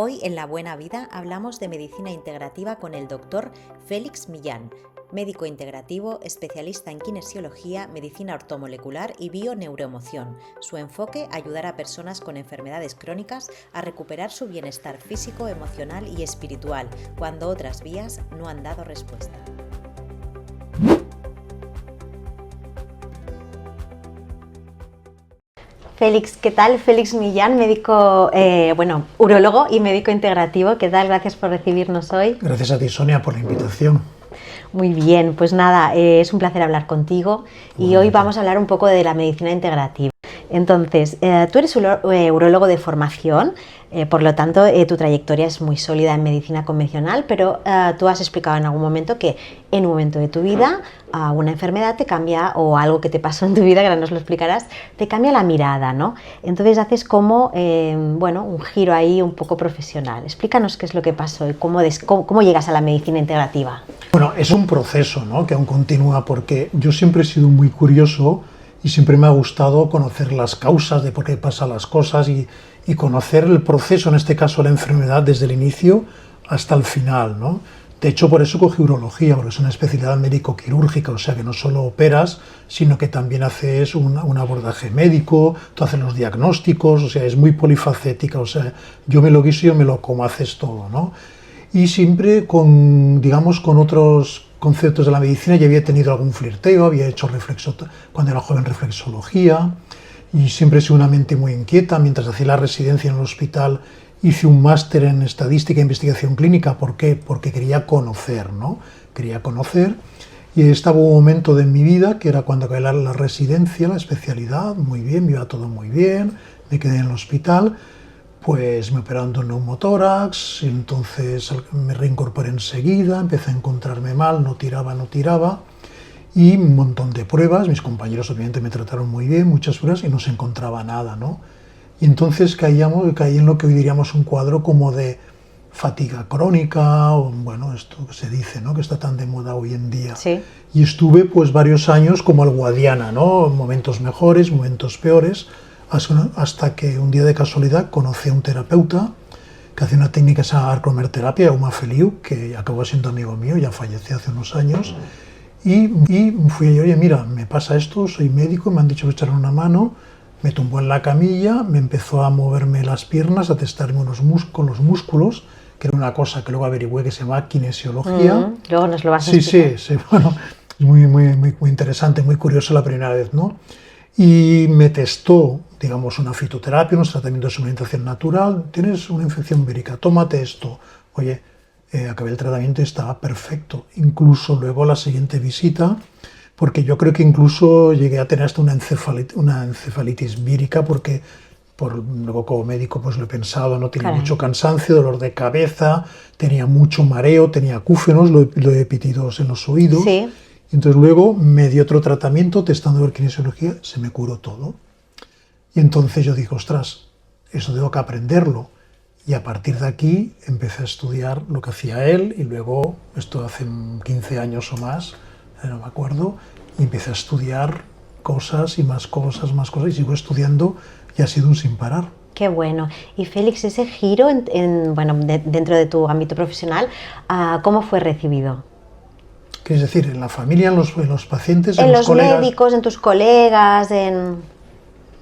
Hoy en La Buena Vida hablamos de medicina integrativa con el doctor Félix Millán, médico integrativo, especialista en kinesiología, medicina ortomolecular y bioneuroemoción. Su enfoque, ayudar a personas con enfermedades crónicas a recuperar su bienestar físico, emocional y espiritual, cuando otras vías no han dado respuesta. Félix, ¿qué tal? Félix Millán, médico, urólogo y médico integrativo. ¿Qué tal? Gracias por recibirnos hoy. Gracias a ti, Sonia, por la invitación. Muy bien, pues nada, es un placer hablar contigo y hoy vamos a hablar un poco de la medicina integrativa. Entonces, tú eres urólogo de formación, por lo tanto tu trayectoria es muy sólida en medicina convencional, pero tú has explicado en algún momento que en un momento de tu vida una enfermedad te cambia, o algo que te pasó en tu vida, que ahora nos lo explicarás, te cambia la mirada, ¿no? Entonces haces como un giro ahí un poco profesional. Explícanos qué es lo que pasó y cómo llegas a la medicina integrativa. Bueno, es un proceso, ¿no?, que aún continúa, porque yo siempre he sido muy curioso y siempre me ha gustado conocer las causas de por qué pasan las cosas y conocer el proceso, en este caso la enfermedad, desde el inicio hasta el final, ¿no? De hecho, por eso cogí urología, porque es una especialidad médico-quirúrgica, o sea que no solo operas, sino que también haces un abordaje médico, tú haces los diagnósticos, o sea, es muy polifacética, o sea, yo me lo guiso y yo me lo como, haces todo, ¿no? Y siempre con otros conceptos de la medicina. Ya había tenido algún flirteo, había hecho cuando era joven reflexología, y siempre he sido una mente muy inquieta. Mientras hacía la residencia en el hospital hice un máster en estadística e investigación clínica. ¿Por qué? Porque quería conocer, ¿no? Quería conocer, y estaba un momento en mi vida que era cuando acabé la residencia, la especialidad, muy bien, me iba todo muy bien, me quedé en el hospital. Pues me operaron de un neumotórax, y entonces me reincorporé enseguida, empecé a encontrarme mal, no tiraba, y un montón de pruebas. Mis compañeros obviamente me trataron muy bien, muchas pruebas, y no se encontraba nada, ¿no? Y entonces caí en lo que hoy diríamos un cuadro como de fatiga crónica, o bueno, esto que se dice, ¿no?, que está tan de moda hoy en día. Sí. Y estuve pues varios años como alguadiana, ¿no?, momentos mejores, momentos peores, hasta que un día de casualidad conocí a un terapeuta que hacía una técnica que se llama arcomerterapia, Jaume Feliu, que acabó siendo amigo mío, ya falleció hace unos años, y fui a oye, mira, me pasa esto, soy médico, me han dicho que echarle una mano. Me tumbó en la camilla, me empezó a moverme las piernas, a testarme los músculos, que era una cosa que luego averigüé que se llama kinesiología. Luego nos lo vas a explicar. Sí, bueno, es muy interesante, muy curioso la primera vez, ¿no? Y me testó, digamos, una fitoterapia, unos tratamientos de suplementación natural. Tienes una infección vírica, tómate esto. Oye, acabé el tratamiento y estaba perfecto. Incluso luego la siguiente visita, porque yo creo que incluso llegué a tener hasta una encefalitis vírica, porque luego como médico pues lo he pensado, no tenía mucho cansancio, dolor de cabeza, tenía mucho mareo, tenía acúfenos, epitidos en los oídos. Sí. Entonces luego me dio otro tratamiento, testando la kinesiología, se me curó todo. Y entonces yo dije, ostras, eso tengo que aprenderlo. Y a partir de aquí empecé a estudiar lo que hacía él, y luego, esto hace 15 años o más, no me acuerdo, y empecé a estudiar cosas y más cosas, y sigo estudiando, y ha sido un sin parar. Qué bueno. Y Félix, ese giro dentro de tu ámbito profesional, ¿cómo fue recibido? Es decir, en la familia, en los pacientes, en los los colegas. médicos, en tus colegas,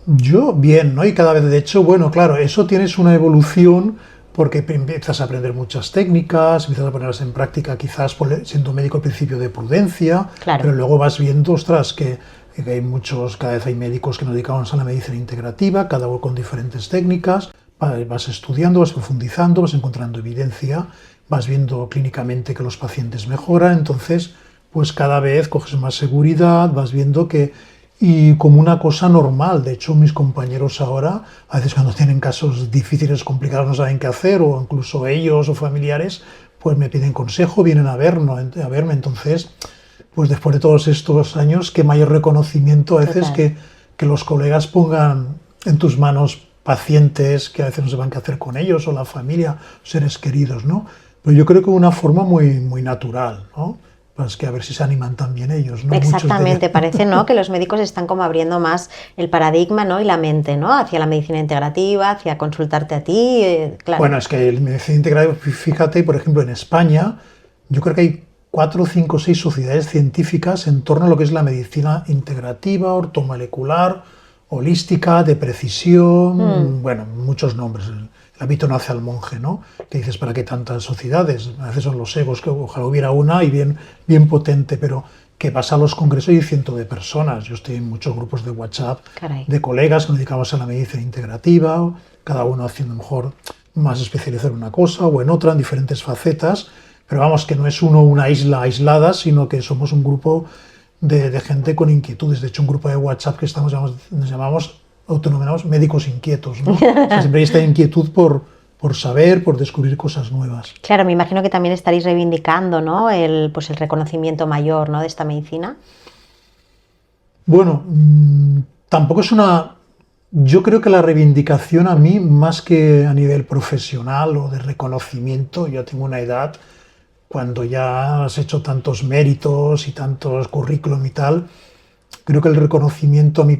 Yo bien, ¿no? Y cada vez, de hecho, bueno, claro, eso tienes una evolución, porque empiezas a aprender muchas técnicas, empiezas a ponerlas en práctica, quizás siendo médico al principio de prudencia, claro, pero luego vas viendo, ostras, que hay cada vez hay médicos que nos dedicamos a la medicina integrativa, cada uno con diferentes técnicas, vas estudiando, vas profundizando, vas encontrando evidencia, vas viendo clínicamente que los pacientes mejoran, entonces pues cada vez coges más seguridad, vas viendo y como una cosa normal. De hecho, mis compañeros ahora, a veces cuando tienen casos difíciles, complicados, no saben qué hacer, o incluso ellos o familiares, pues me piden consejo, vienen a verme. Entonces, pues después de todos estos años, qué mayor reconocimiento a veces que los colegas pongan en tus manos pacientes que a veces no sepan qué hacer con ellos, o la familia, seres queridos, ¿no? Pero yo creo que de una forma muy natural, ¿no? Pues que a ver si se animan también ellos, ¿no? Exactamente, parece, ¿no?, que los médicos están como abriendo más el paradigma, ¿no?, y la mente, ¿no?, hacia la medicina integrativa, hacia consultarte a ti, claro. Bueno, es que el medicina integrativa, fíjate, por ejemplo, en España, yo creo que hay 4, 5, 6 sociedades científicas en torno a lo que es la medicina integrativa, ortomolecular, holística, de precisión, bueno, muchos nombres. El hábito nace al monje, ¿no? Que dices, ¿para qué tantas sociedades? A veces son los egos, que ojalá hubiera una y bien potente, pero que vas a los congresos y hay cientos de personas. Yo estoy en muchos grupos de WhatsApp, Caray, de colegas que nos dedicamos a la medicina integrativa, cada uno haciendo mejor más especializado en una cosa o en otra, en diferentes facetas, pero vamos, que no es una isla aislada, sino que somos un grupo de gente con inquietudes. De hecho, un grupo de WhatsApp que nos llamamos, autonominamos médicos inquietos, ¿no? O sea, siempre hay esta inquietud por saber, por descubrir cosas nuevas. Claro, me imagino que también estaréis reivindicando, ¿no?, el reconocimiento mayor, ¿no?, de esta medicina. Bueno, tampoco es una... Yo creo que la reivindicación a mí, más que a nivel profesional o de reconocimiento, yo tengo una edad, cuando ya has hecho tantos méritos y tantos currículum y tal, creo que el reconocimiento a mí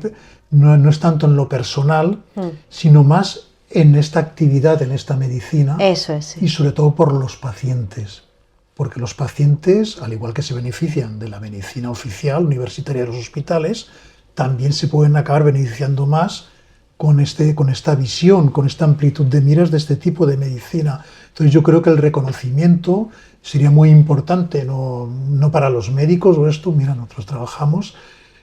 no es tanto en lo personal, sino más en esta actividad, en esta medicina. Eso es, sí. Y sobre todo por los pacientes. Porque los pacientes, al igual que se benefician de la medicina oficial, universitaria de los hospitales, también se pueden acabar beneficiando más con esta visión, con esta amplitud de miras de este tipo de medicina. Entonces yo creo que el reconocimiento sería muy importante, no para los médicos o esto, mira, nosotros trabajamos,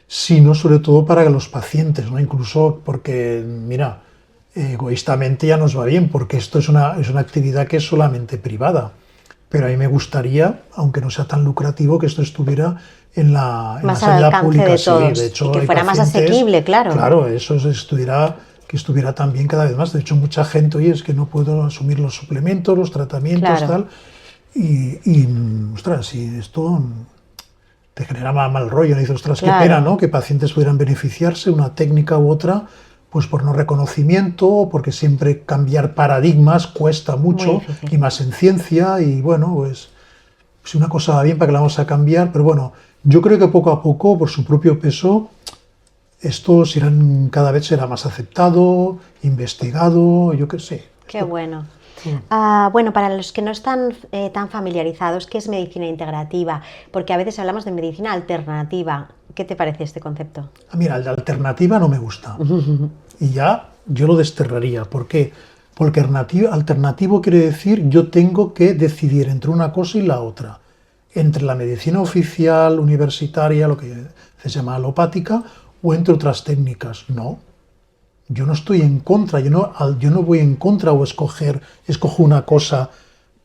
sino sobre todo para los pacientes, ¿no? Incluso porque, mira, egoístamente ya nos va bien, porque esto es una actividad que es solamente privada. Pero a mí me gustaría, aunque no sea tan lucrativo, que esto estuviera en la sanidad pública. De todos, sí, de hecho, y que fuera más asequible, claro. Claro, eso que estuviera también cada vez más. De hecho, mucha gente, oye, es que no puedo asumir los suplementos, los tratamientos, claro, tal. Y ostras, si esto te genera mal rollo, ¿no? Dices, ostras, claro, qué pena, ¿no?, que pacientes pudieran beneficiarse, una técnica u otra, pues por no reconocimiento, porque siempre cambiar paradigmas cuesta mucho, y más en ciencia, y bueno, pues si una cosa va bien, ¿para que la vamos a cambiar? Pero bueno, yo creo que poco a poco, por su propio peso, esto cada vez será más aceptado, investigado, yo qué sé. Qué bueno. Bueno, para los que no están tan familiarizados, ¿qué es medicina integrativa? Porque a veces hablamos de medicina alternativa. ¿Qué te parece este concepto? Mira, el de alternativa no me gusta. Y ya yo lo desterraría. ¿Por qué? Porque alternativo quiere decir yo tengo que decidir entre una cosa y la otra. Entre la medicina oficial, universitaria, lo que se llama alopática, o entre otras técnicas. No. Yo no estoy en contra, yo no voy en contra o escojo una cosa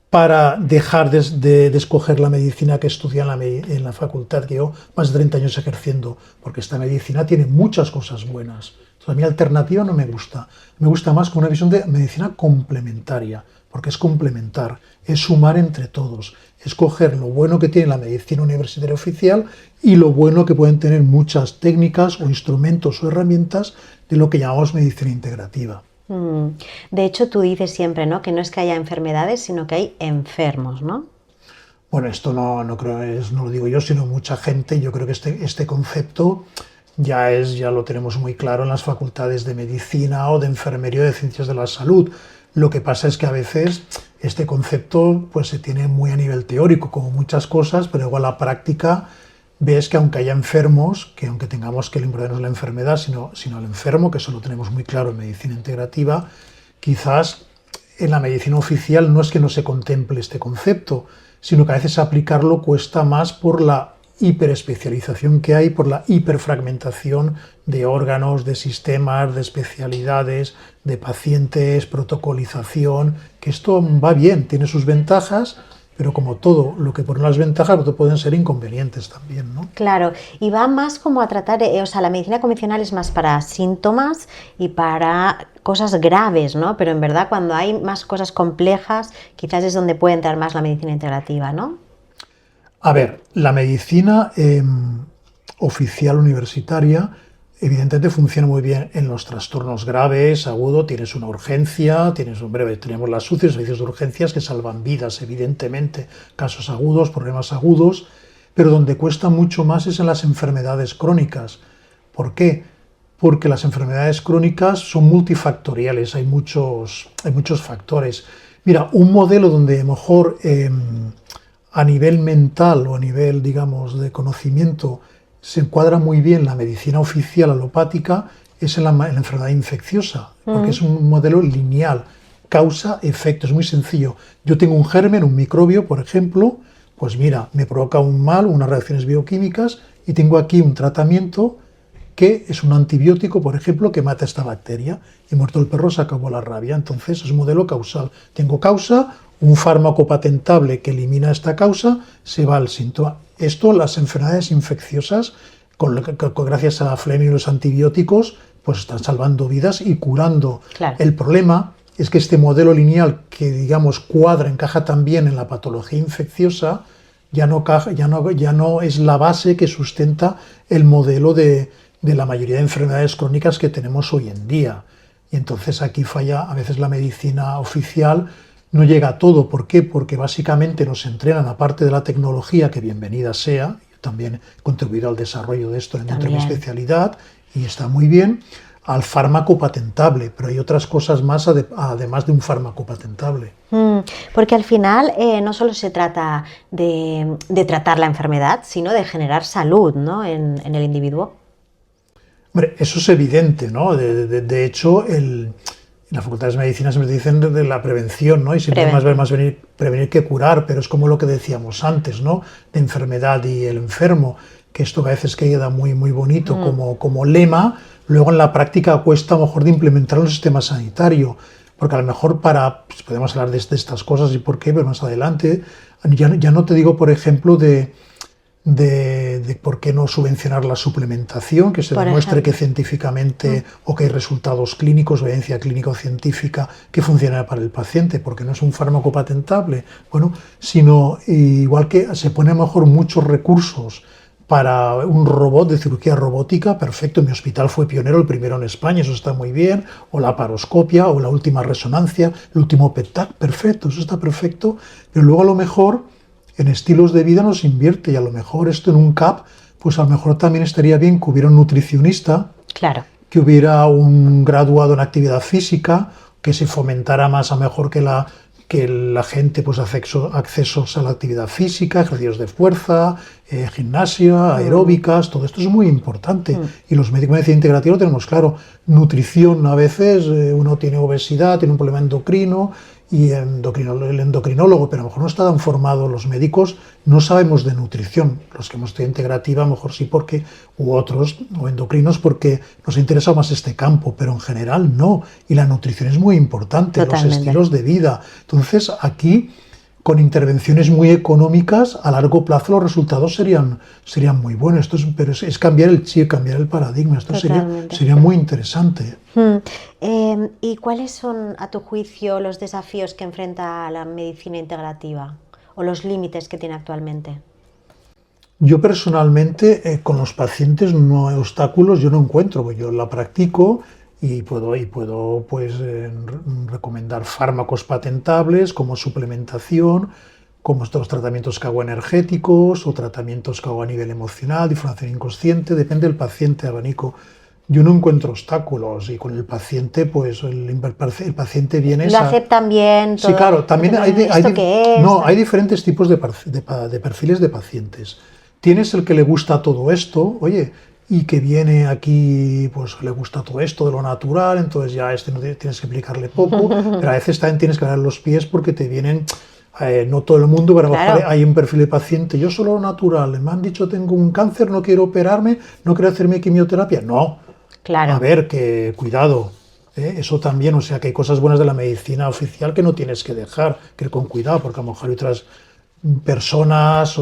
para dejar de escoger la medicina que estudié en la facultad, que yo más de 30 años ejerciendo, porque esta medicina tiene muchas cosas buenas. Entonces, a mí alternativa no me gusta más con una visión de medicina complementaria, porque es complementar, es sumar entre todos, es coger lo bueno que tiene la medicina universitaria oficial y lo bueno que pueden tener muchas técnicas o instrumentos o herramientas de lo que llamamos medicina integrativa. De hecho, tú dices siempre, ¿no?, que no es que haya enfermedades, sino que hay enfermos, ¿no? Bueno, esto no lo digo yo, sino mucha gente. Yo creo que este concepto ya lo tenemos muy claro en las facultades de medicina o de enfermería o de ciencias de la salud. Lo que pasa es que a veces este concepto pues, se tiene muy a nivel teórico, como muchas cosas, pero igual la práctica ves que aunque haya enfermos, que aunque tengamos que limpiarnos no es la enfermedad, sino el enfermo, que eso lo tenemos muy claro en medicina integrativa, quizás en la medicina oficial no es que no se contemple este concepto, sino que a veces aplicarlo cuesta más por la hiperespecialización que hay, por la hiperfragmentación de órganos, de sistemas, de especialidades, de pacientes, protocolización, que esto va bien, tiene sus ventajas, pero como todo lo que pone las ventajas pueden ser inconvenientes también, ¿no? Claro, y va más como a tratar, o sea, la medicina convencional es más para síntomas y para cosas graves, ¿no? Pero en verdad cuando hay más cosas complejas, quizás es donde puede entrar más la medicina integrativa, ¿no? A ver, la medicina oficial universitaria evidentemente funciona muy bien en los trastornos graves, agudo, tienes una urgencia, tenemos las UCI, servicios de urgencias que salvan vidas, evidentemente, casos agudos, problemas agudos, pero donde cuesta mucho más es en las enfermedades crónicas. ¿Por qué? Porque las enfermedades crónicas son multifactoriales, hay muchos factores. Mira, un modelo donde a lo mejor a nivel mental o a nivel, digamos, de conocimiento se encuadra muy bien la medicina oficial alopática es en la enfermedad infecciosa, porque es un modelo lineal, causa-efecto, es muy sencillo. Yo tengo un germen, un microbio, por ejemplo, pues mira, me provoca un mal, unas reacciones bioquímicas y tengo aquí un tratamiento que es un antibiótico, por ejemplo, que mata esta bacteria y muerto el perro se acabó la rabia. Entonces es un modelo causal. Tengo causa, un fármaco patentable que elimina esta causa, se va al síntoma. Esto, las enfermedades infecciosas, gracias a Fleming y los antibióticos, pues están salvando vidas y curando. Claro. El problema es que este modelo lineal que, digamos, encaja también en la patología infecciosa, ya no es la base que sustenta el modelo de la mayoría de enfermedades crónicas que tenemos hoy en día. Y entonces aquí falla, a veces la medicina oficial no llega a todo. ¿Por qué? Porque básicamente nos entrenan, aparte de la tecnología, que bienvenida sea, yo también he contribuido al desarrollo de esto dentro de mi especialidad, y está muy bien, al fármaco patentable, pero hay otras cosas más además de un fármaco patentable. Porque al final no solo se trata de tratar la enfermedad, sino de generar salud, ¿no?, en el individuo. Hombre, eso es evidente, ¿no? De hecho, en las facultades de medicina siempre dicen de la prevención, ¿no? Y siempre más prevenir que curar, pero es como lo que decíamos antes, ¿no? De enfermedad y el enfermo, que esto a veces queda muy, muy bonito como lema, luego en la práctica cuesta a lo mejor de implementar en el sistema sanitario, porque a lo mejor pues podemos hablar de estas cosas y por qué, pero más adelante, ya no te digo, por ejemplo, de por qué no subvencionar la suplementación, que se demuestre que científicamente o que hay resultados clínicos, evidencia clínica o científica que funciona para el paciente, porque no es un fármaco patentable, bueno, sino igual que se pone a lo mejor muchos recursos para un robot de cirugía robótica, perfecto, mi hospital fue pionero, el primero en España, eso está muy bien, o la paroscopia, o la última resonancia, el último PET-TAC, perfecto, eso está perfecto, pero luego a lo mejor en estilos de vida no se invierte, y a lo mejor esto en un CAP, pues a lo mejor también estaría bien que hubiera un nutricionista, claro, que hubiera un graduado en actividad física, que se fomentara más a mejor que la gente pues accesos a la actividad física, ejercicios de fuerza, gimnasia, aeróbicas, todo esto es muy importante. Y los médicos de medicina integrativa lo tenemos claro. Nutrición, a veces uno tiene obesidad, tiene un problema endocrino, y el endocrinólogo, pero a lo mejor no están formados los médicos, no sabemos de nutrición. Los que hemos estudiado integrativa, a lo mejor sí, u otros, o endocrinos, porque nos interesa más este campo, pero en general no. Y la nutrición es muy importante, totalmente. Los estilos de vida. Entonces, aquí, con intervenciones muy económicas, a largo plazo los resultados serían muy buenos. Pero es cambiar el chip, cambiar el paradigma. Esto sería muy interesante. ¿Y cuáles son, a tu juicio, los desafíos que enfrenta la medicina integrativa o los límites que tiene actualmente? Yo personalmente, con los pacientes, obstáculos yo no encuentro, porque yo la practico y puedo pues, recomendar fármacos patentables como suplementación, como estos tratamientos que hago energéticos o tratamientos que hago a nivel emocional, difracción inconsciente, depende del paciente, abanico. Yo no encuentro obstáculos, y con el paciente, pues el paciente viene... ¿Lo aceptan bien? Todo, sí, claro, también hay diferentes tipos de perfiles de pacientes. Tienes el que le gusta todo esto, oye, y que viene aquí, pues le gusta todo esto de lo natural, entonces ya no tienes que explicarle poco, pero a veces también tienes que dar los pies porque te vienen... no todo el mundo, pero a lo mejor hay un perfil de paciente, yo solo lo natural, me han dicho tengo un cáncer, no quiero operarme, no quiero hacerme quimioterapia, no. Claro. A ver, que cuidado, eso también, o sea, que hay cosas buenas de la medicina oficial que no tienes que dejar, que ir con cuidado, porque a lo mejor hay otras personas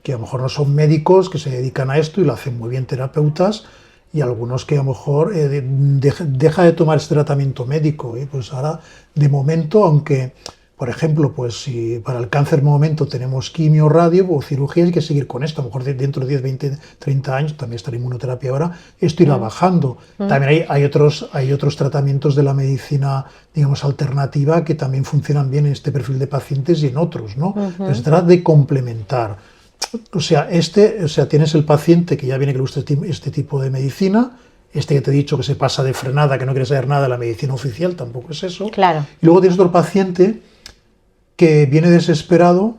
que a lo mejor no son médicos, que se dedican a esto y lo hacen muy bien terapeutas, y algunos que a lo mejor deja de tomar este tratamiento médico. Pues ahora, de momento, aunque... Por ejemplo, pues si para el cáncer de momento tenemos quimio, radio o cirugía, hay que seguir con esto. A lo mejor dentro de 10, 20, 30 años, también está la inmunoterapia ahora, esto irá bajando. También hay otros tratamientos de la medicina, digamos, alternativa que también funcionan bien en este perfil de pacientes y en otros, ¿no? Pero se trata de complementar. O sea, tienes el paciente que ya viene que le gusta este tipo de medicina, este que te he dicho que se pasa de frenada, que no quiere saber nada de la medicina oficial, tampoco es eso. Claro. Y luego tienes otro paciente que viene desesperado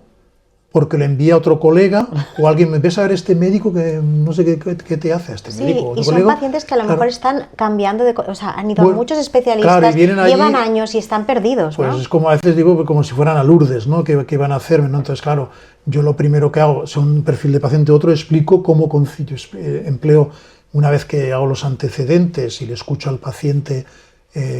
porque le envía otro colega o alguien, me ves a ver este médico que no sé qué te hace a este médico. Sí, y son pacientes que a lo mejor están cambiando o sea, han ido a muchos especialistas, claro, y vienen allí, llevan años y están perdidos, pues ¿no? es como a veces digo, como si fueran a Lourdes, ¿no? ¿Qué van a hacerme, ¿no? Entonces, claro, yo lo primero que hago, sea un perfil de paciente u otro, explico cómo empleo, una vez que hago los antecedentes y le escucho al paciente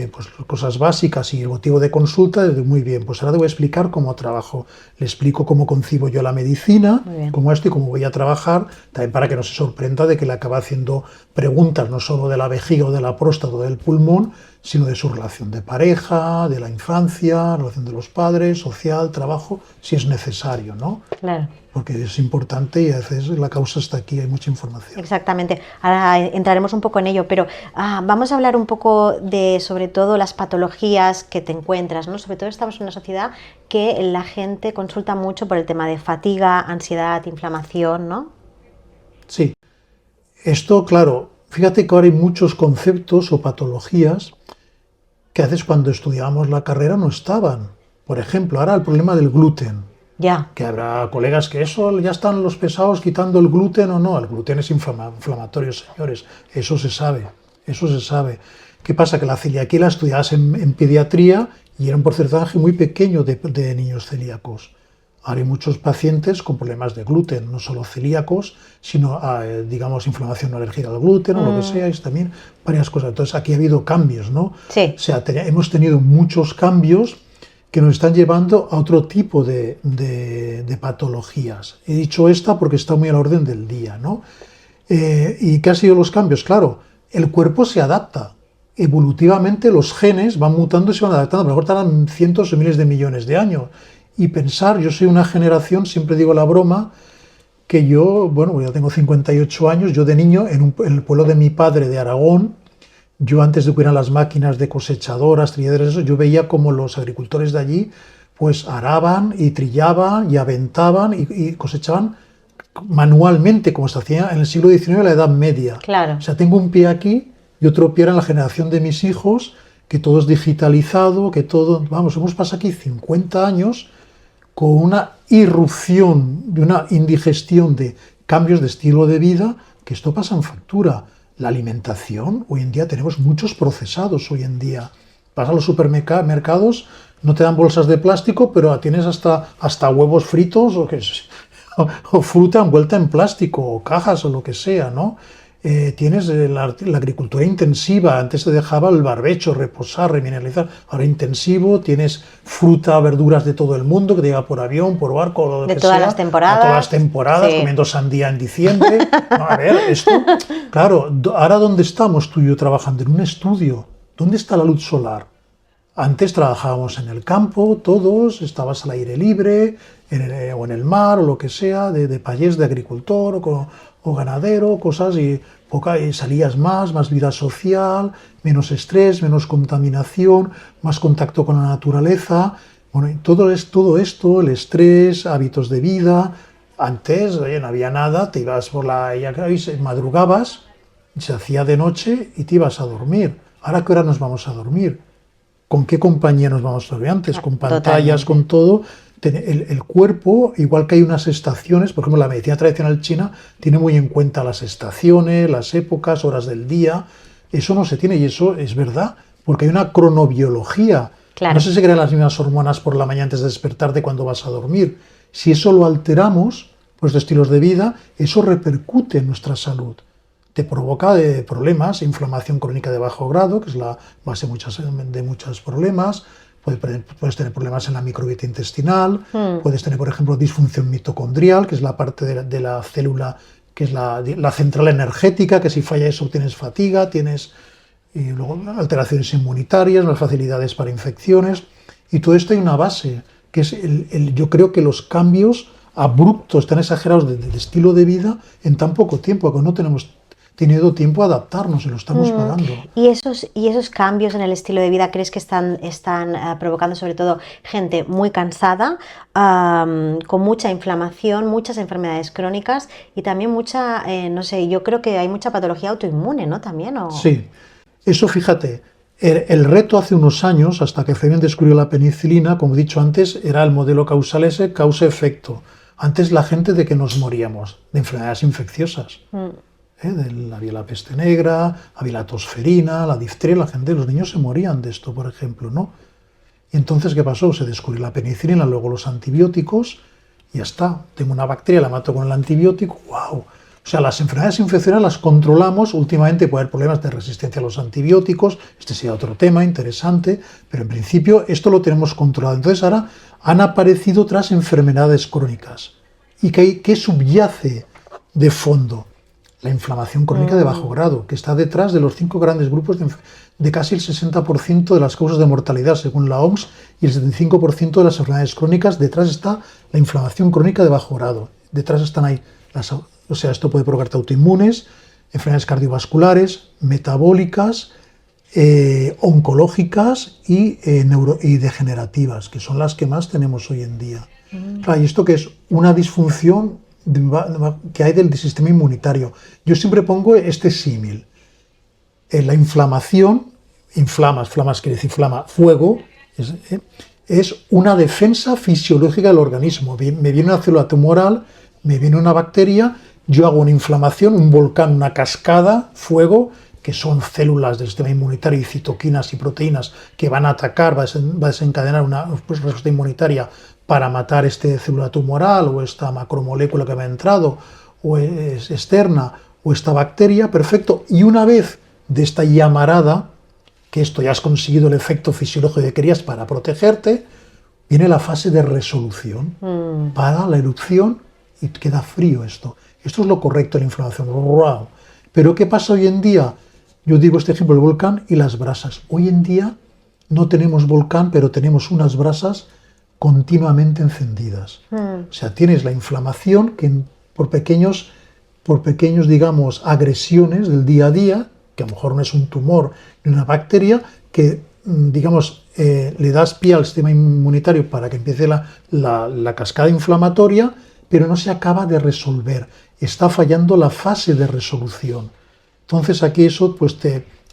pues cosas básicas y el motivo de consulta, muy bien, pues ahora te voy a explicar cómo trabajo, le explico cómo concibo yo la medicina, cómo esto y cómo voy a trabajar, también para que no se sorprenda de que le acaba haciendo preguntas no solo de la vejiga o de la próstata o del pulmón, sino de su relación de pareja, de la infancia, relación de los padres, social, trabajo, si es necesario, ¿no? Claro. Porque es importante y a veces la causa está aquí, hay mucha información. Exactamente, ahora entraremos un poco en ello, pero vamos a hablar un poco de, sobre todo, las patologías que te encuentras, ¿no? Sobre todo estamos en una sociedad que la gente consulta mucho por el tema de fatiga, ansiedad, inflamación, ¿no? Sí, esto, claro, fíjate que ahora hay muchos conceptos o patologías que a veces cuando estudiábamos la carrera no estaban. Por ejemplo, ahora el problema del gluten. Ya. Que habrá colegas que eso ya están los pesados quitando el gluten o no. El gluten es inflamatorio, señores. Eso se sabe. Eso se sabe. ¿Qué pasa? Que la celiaquía la estudiabas en pediatría y era un porcentaje muy pequeño de niños celíacos. Ahora hay muchos pacientes con problemas de gluten, no solo celíacos, sino, digamos, inflamación alérgica al gluten o lo que sea, es también varias cosas. Entonces aquí ha habido cambios, ¿no? Sí. O sea, hemos tenido muchos cambios que nos están llevando a otro tipo de patologías. He dicho esta porque está muy a la orden del día, ¿no? ¿Y qué han sido los cambios? Claro, el cuerpo se adapta. Evolutivamente los genes van mutando y se van adaptando. A lo mejor tardan cientos o miles de millones de años. Y pensar, yo soy una generación, siempre digo la broma, que yo, bueno, ya tengo 58 años, yo de niño, en el pueblo de mi padre de Aragón, yo antes de que hubieran las máquinas de cosechadoras, trilladeras, eso, yo veía como los agricultores de allí pues araban y trillaban y aventaban y cosechaban manualmente, como se hacía en el siglo XIX, la Edad Media. Claro. O sea, tengo un pie aquí y otro pie en la generación de mis hijos, que todo es digitalizado, que todo... Vamos, hemos pasado aquí 50 años con una irrupción, de una indigestión de cambios de estilo de vida, que esto pasa en factura. La alimentación, hoy en día tenemos muchos procesados hoy en día. Vas a los supermercados, no te dan bolsas de plástico, pero tienes hasta huevos fritos o fruta envuelta en plástico, o cajas o lo que sea, ¿no? Tienes la agricultura intensiva, antes se dejaba el barbecho, reposar, remineralizar, ahora intensivo, tienes fruta, verduras de todo el mundo que te llega por avión, por barco, lo que sea. De todas las temporadas. De todas las temporadas, sí. Comiendo sandía en diciembre. No, a ver, esto, claro, ahora ¿dónde estamos tú y yo trabajando? En un estudio. ¿Dónde está la luz solar? Antes trabajábamos en el campo, todos, estabas al aire libre, o en el mar, o lo que sea, de payés, de agricultor, o ganadero, cosas, y salías más vida social, menos estrés, menos contaminación, más contacto con la naturaleza. Bueno, y todo esto, el estrés, hábitos de vida. Antes, oye, no había nada, te ibas madrugabas, se hacía de noche y te ibas a dormir. ¿Ahora qué hora nos vamos a dormir? ¿Con qué compañía nos vamos a dormir antes? Con pantallas, totalmente. Con todo. El cuerpo, igual que hay unas estaciones, por ejemplo, la medicina tradicional china tiene muy en cuenta las estaciones, las épocas, horas del día. Eso no se tiene y eso es verdad, porque hay una cronobiología. Claro. No se crean las mismas hormonas por la mañana antes de despertarte cuando vas a dormir. Si eso lo alteramos, pues de estilos de vida, eso repercute en nuestra salud. Te provoca problemas, inflamación crónica de bajo grado, que es la base de muchos problemas. Puedes tener problemas en la microbiota intestinal, puedes tener, por ejemplo, disfunción mitocondrial, que es la parte de la célula, que es la central energética, que si falla eso tienes fatiga, y luego alteraciones inmunitarias, más facilidades para infecciones, y todo esto hay una base, que es yo creo que los cambios abruptos, tan exagerados de estilo de vida en tan poco tiempo, porque no tenemos tenido tiempo a adaptarnos y lo estamos pagando. ¿Y esos cambios en el estilo de vida crees que están provocando sobre todo gente muy cansada, con mucha inflamación, muchas enfermedades crónicas y también mucha, no sé, yo creo que hay mucha patología autoinmune, ¿no? También, ¿o? Sí, eso fíjate, el reto hace unos años, hasta que Feynman descubrió la penicilina, como he dicho antes, era el modelo causal ese, causa-efecto. Antes la gente de que nos moríamos, de enfermedades infecciosas. Había la peste negra, había la tosferina, la difteria, los niños se morían de esto, por ejemplo, ¿no? Y entonces, ¿qué pasó? Se descubrió la penicilina, luego los antibióticos, y ya está. Tengo una bacteria, la mato con el antibiótico, ¡wow! O sea, las enfermedades infecciosas las controlamos, últimamente puede haber problemas de resistencia a los antibióticos, este sería otro tema interesante, pero en principio esto lo tenemos controlado. Entonces ahora han aparecido otras enfermedades crónicas. ¿Y qué subyace de fondo? La inflamación crónica de bajo grado, que está detrás de los 5 grandes grupos de casi el 60% de las causas de mortalidad, según la OMS, y el 75% de las enfermedades crónicas. Detrás está la inflamación crónica de bajo grado. Detrás están ahí, esto puede provocar autoinmunes, enfermedades cardiovasculares, metabólicas, oncológicas y degenerativas, que son las que más tenemos hoy en día. Claro, y esto que es una disfunción que hay del sistema inmunitario. Yo siempre pongo este símil. La inflamación, inflamas quiere decir fuego, es una defensa fisiológica del organismo. Me viene una célula tumoral, me viene una bacteria, yo hago una inflamación, un volcán, una cascada, fuego, que son células del sistema inmunitario y citoquinas y proteínas que van a atacar, va a desencadenar una respuesta inmunitaria para matar esta célula tumoral o esta macromolécula que me ha entrado, o es externa, o esta bacteria, perfecto. Y una vez de esta llamarada, que esto ya has conseguido el efecto fisiológico que querías para protegerte, viene la fase de resolución. Para la erupción y queda frío esto. Esto es lo correcto de la inflamación. ¡Wow! Pero ¿qué pasa hoy en día? Yo digo este ejemplo, el volcán y las brasas. Hoy en día no tenemos volcán, pero tenemos unas brasas continuamente encendidas. O sea, tienes la inflamación que por pequeños, digamos, agresiones del día a día, que a lo mejor no es un tumor ni una bacteria, que, digamos, le das pie al sistema inmunitario para que empiece la cascada inflamatoria, pero no se acaba de resolver. Está fallando la fase de resolución. Entonces aquí eso, pues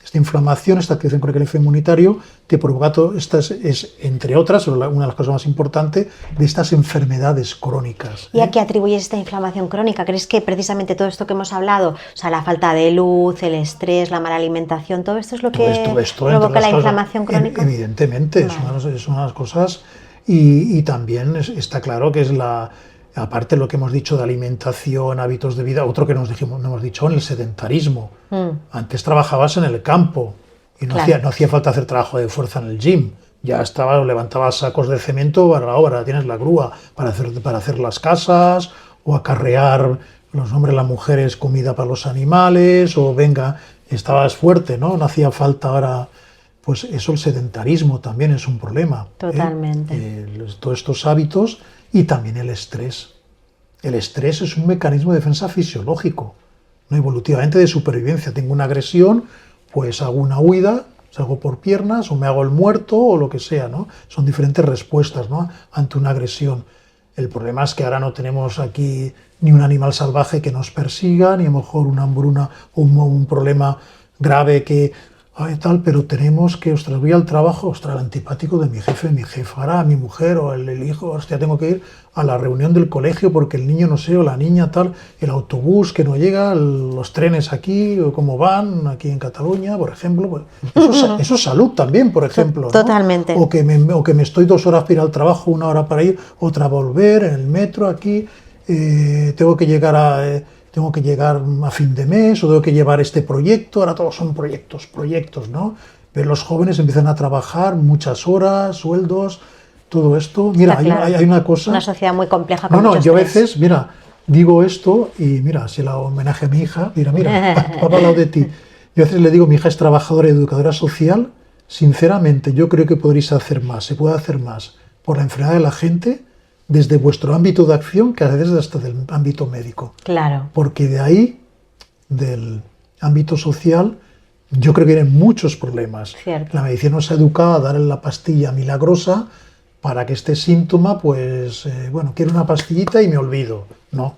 esta inflamación, esta activación crónica del sistema inmunitario, te provoca todo. Esta es, entre otras, una de las cosas más importantes de estas enfermedades crónicas. ¿Y a qué atribuyes esta inflamación crónica? ¿Crees que precisamente todo esto que hemos hablado, o sea, la falta de luz, el estrés, la mala alimentación, todo esto es lo que provoca la inflamación crónica? Evidentemente, vale. Es una de las cosas. Y también está claro que es aparte de lo que hemos dicho de alimentación, hábitos de vida, otro que no hemos dicho, en el sedentarismo. Antes trabajabas en el campo y no hacía falta hacer trabajo de fuerza en el gym. Ya levantabas sacos de cemento para la obra, tienes la grúa para hacer las casas, o acarrear los hombres, las mujeres, comida para los animales, o estabas fuerte, ¿no? No hacía falta ahora. Pues eso, el sedentarismo también es un problema. Totalmente. Todos estos hábitos. Y también el estrés. El estrés es un mecanismo de defensa fisiológico, no evolutivamente de supervivencia. Tengo una agresión, pues hago una huida, salgo por piernas, o me hago el muerto, o lo que sea, ¿no? Son diferentes respuestas, ¿no?, ante una agresión. El problema es que ahora no tenemos aquí ni un animal salvaje que nos persiga, ni a lo mejor una hambruna o un problema grave pero tenemos que, voy al trabajo, el antipático de mi jefe, ahora a mi mujer o el hijo, tengo que ir a la reunión del colegio porque el niño no sé, o la niña tal, el autobús que no llega, los trenes aquí, o cómo van aquí en Cataluña, por ejemplo. Eso es salud también, por ejemplo, ¿no? Totalmente. O que me estoy 2 horas para ir al trabajo, 1 hora para ir, otra volver, en el metro aquí, tengo que llegar a fin de mes, o tengo que llevar este proyecto. Ahora todos son proyectos, ¿no? Pero los jóvenes empiezan a trabajar muchas horas, sueldos, todo esto. Mira, hay una cosa. Una sociedad muy compleja. Yo a veces, digo esto y se la homenaje a mi hija. Mira, papá al lado de ti. Yo a veces le digo, mi hija es trabajadora y educadora social. Sinceramente, yo creo que podréis hacer más, se puede hacer más por la enfermedad de la gente, desde vuestro ámbito de acción, que a veces hasta del ámbito médico. Claro. Porque de ahí, del ámbito social, yo creo que vienen muchos problemas. Cierto. La medicina nos ha educado a dar la pastilla milagrosa para que este síntoma, pues, bueno, quiero una pastillita y me olvido. No,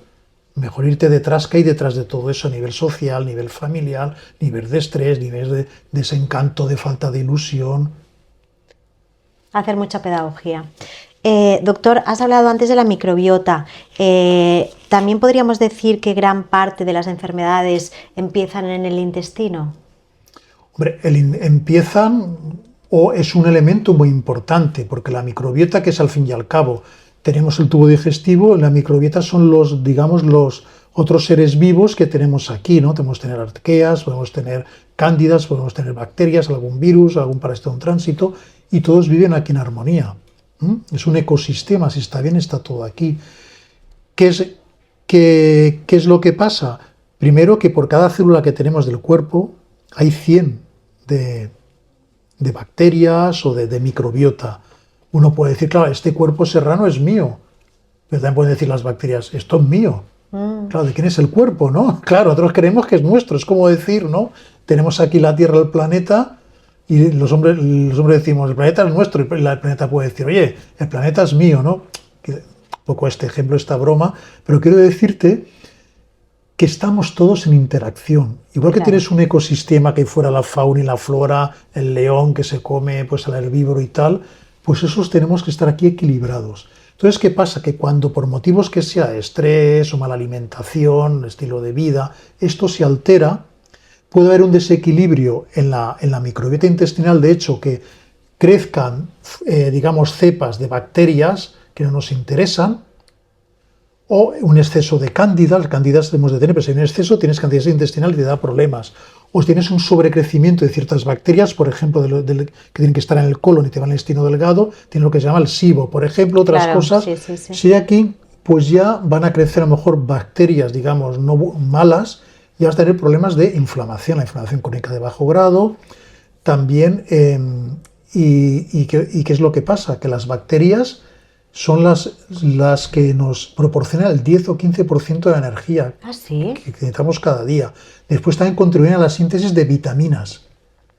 mejor irte detrás, que hay detrás de todo eso a nivel social, nivel familiar, nivel de estrés, nivel de desencanto, de falta de ilusión. Hacer mucha pedagogía. Doctor, has hablado antes de la microbiota. ¿También podríamos decir que gran parte de las enfermedades empiezan en el intestino? Hombre, empiezan o es un elemento muy importante, porque la microbiota, que es al fin y al cabo, tenemos el tubo digestivo, la microbiota son los, digamos, los otros seres vivos que tenemos aquí, ¿no? Podemos tener arqueas, podemos tener cándidas, podemos tener bacterias, algún virus, algún parásito en tránsito, y todos viven aquí en armonía. Es un ecosistema, si está bien, está todo aquí. ¿Qué es lo que pasa? Primero, que por cada célula que tenemos del cuerpo hay 100 de bacterias o de microbiota. Uno puede decir, claro, este cuerpo serrano es mío, pero también pueden decir las bacterias, esto es mío. Claro, ¿de quién es el cuerpo, no? Claro, nosotros creemos que es nuestro, es como decir, ¿no? Tenemos aquí la Tierra, el planeta, y los hombres decimos, el planeta es nuestro, y el planeta puede decir, oye, el planeta es mío, ¿no? Un poco este ejemplo, esta broma, pero quiero decirte que estamos todos en interacción. Igual que tienes un ecosistema que fuera la fauna y la flora, el león que se come pues al herbívoro y tal, pues esos tenemos que estar aquí equilibrados. Entonces, ¿qué pasa? Que cuando por motivos que sea estrés o mala alimentación, estilo de vida, esto se altera, puede haber un desequilibrio en la microbiota intestinal, de hecho, que crezcan, digamos, cepas de bacterias que no nos interesan, o un exceso de cándidas. Cándidas debemos de tener, pero si hay un exceso, tienes candidiasis intestinal y te da problemas. O si tienes un sobrecrecimiento de ciertas bacterias, por ejemplo, que tienen que estar en el colon y te van al intestino delgado, tiene lo que se llama el SIBO, por ejemplo, otras cosas. Sí. Si aquí, pues ya van a crecer a lo mejor bacterias, digamos, no malas, y vas a tener problemas de inflamación, la inflamación crónica de bajo grado. También, ¿qué es lo que pasa? Que las bacterias son las que nos proporcionan el 10 o 15% de la energía que necesitamos cada día. Después también contribuyen a la síntesis de vitaminas.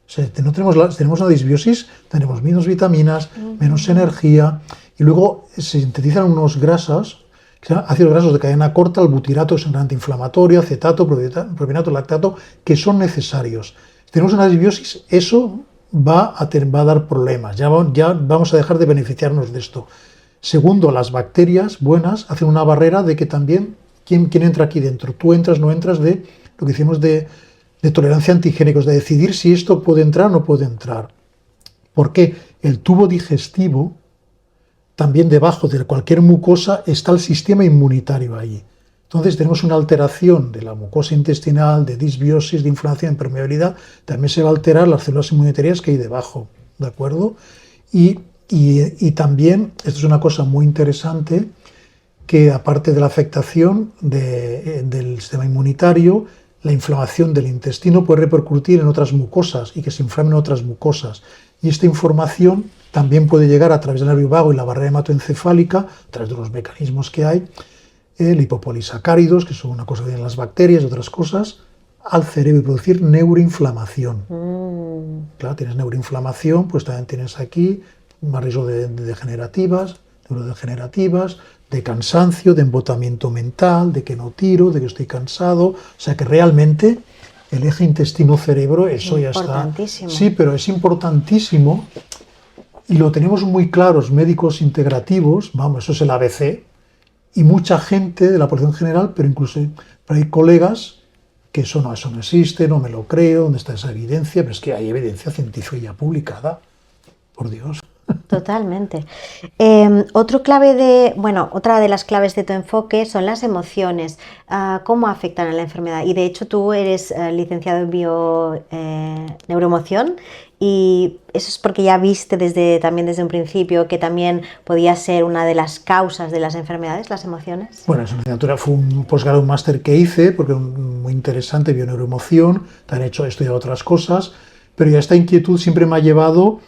O sea, tenemos una disbiosis, tenemos menos vitaminas, menos energía, y luego se sintetizan unos grasas, que se llaman ácidos grasos de cadena corta, el butirato, que es un antiinflamatorio, acetato, propionato, lactato, que son necesarios. Si tenemos una disbiosis, eso va a dar problemas, ya vamos a dejar de beneficiarnos de esto. Segundo, las bacterias buenas hacen una barrera de que también, ¿quién entra aquí dentro? Tú entras, no entras, de lo que decimos de tolerancia antigénica, de decidir si esto puede entrar o no puede entrar. Porque el tubo digestivo, también debajo de cualquier mucosa, está el sistema inmunitario ahí. Entonces tenemos una alteración de la mucosa intestinal, de disbiosis, de inflamación, de permeabilidad, también se va a alterar las células inmunitarias que hay debajo, ¿de acuerdo? Y también, esto es una cosa muy interesante, que aparte de la afectación del sistema inmunitario, la inflamación del intestino puede repercutir en otras mucosas y que se inflamen otras mucosas. Y esta información también puede llegar a través del nervio vago y la barrera hematoencefálica, a través de los mecanismos que hay, lipopolisacáridos, que son una cosa que tienen las bacterias y otras cosas, al cerebro y producir neuroinflamación. Claro, tienes neuroinflamación, pues también tienes aquí más riesgo de neurodegenerativas, de cansancio, de embotamiento mental, de que no tiro, de que estoy cansado. O sea que realmente el eje intestino-cerebro, eso ya está. Sí, pero es importantísimo y lo tenemos muy claros médicos integrativos, vamos, eso es el ABC, y mucha gente de la población general, pero incluso hay colegas que eso no existe, no me lo creo, ¿dónde está esa evidencia? Pero es que hay evidencia científica ya publicada, por Dios. Totalmente. Otra de las claves de tu enfoque son las emociones. ¿Cómo afectan a la enfermedad? Y de hecho tú eres licenciado en neuroemoción, y eso es porque ya viste también desde un principio que también podía ser una de las causas de las enfermedades, las emociones. Bueno, esa licenciatura fue un posgrado, un máster que hice, porque muy interesante, bioneuroemoción, también he estudiado otras cosas, pero ya esta inquietud siempre me ha llevado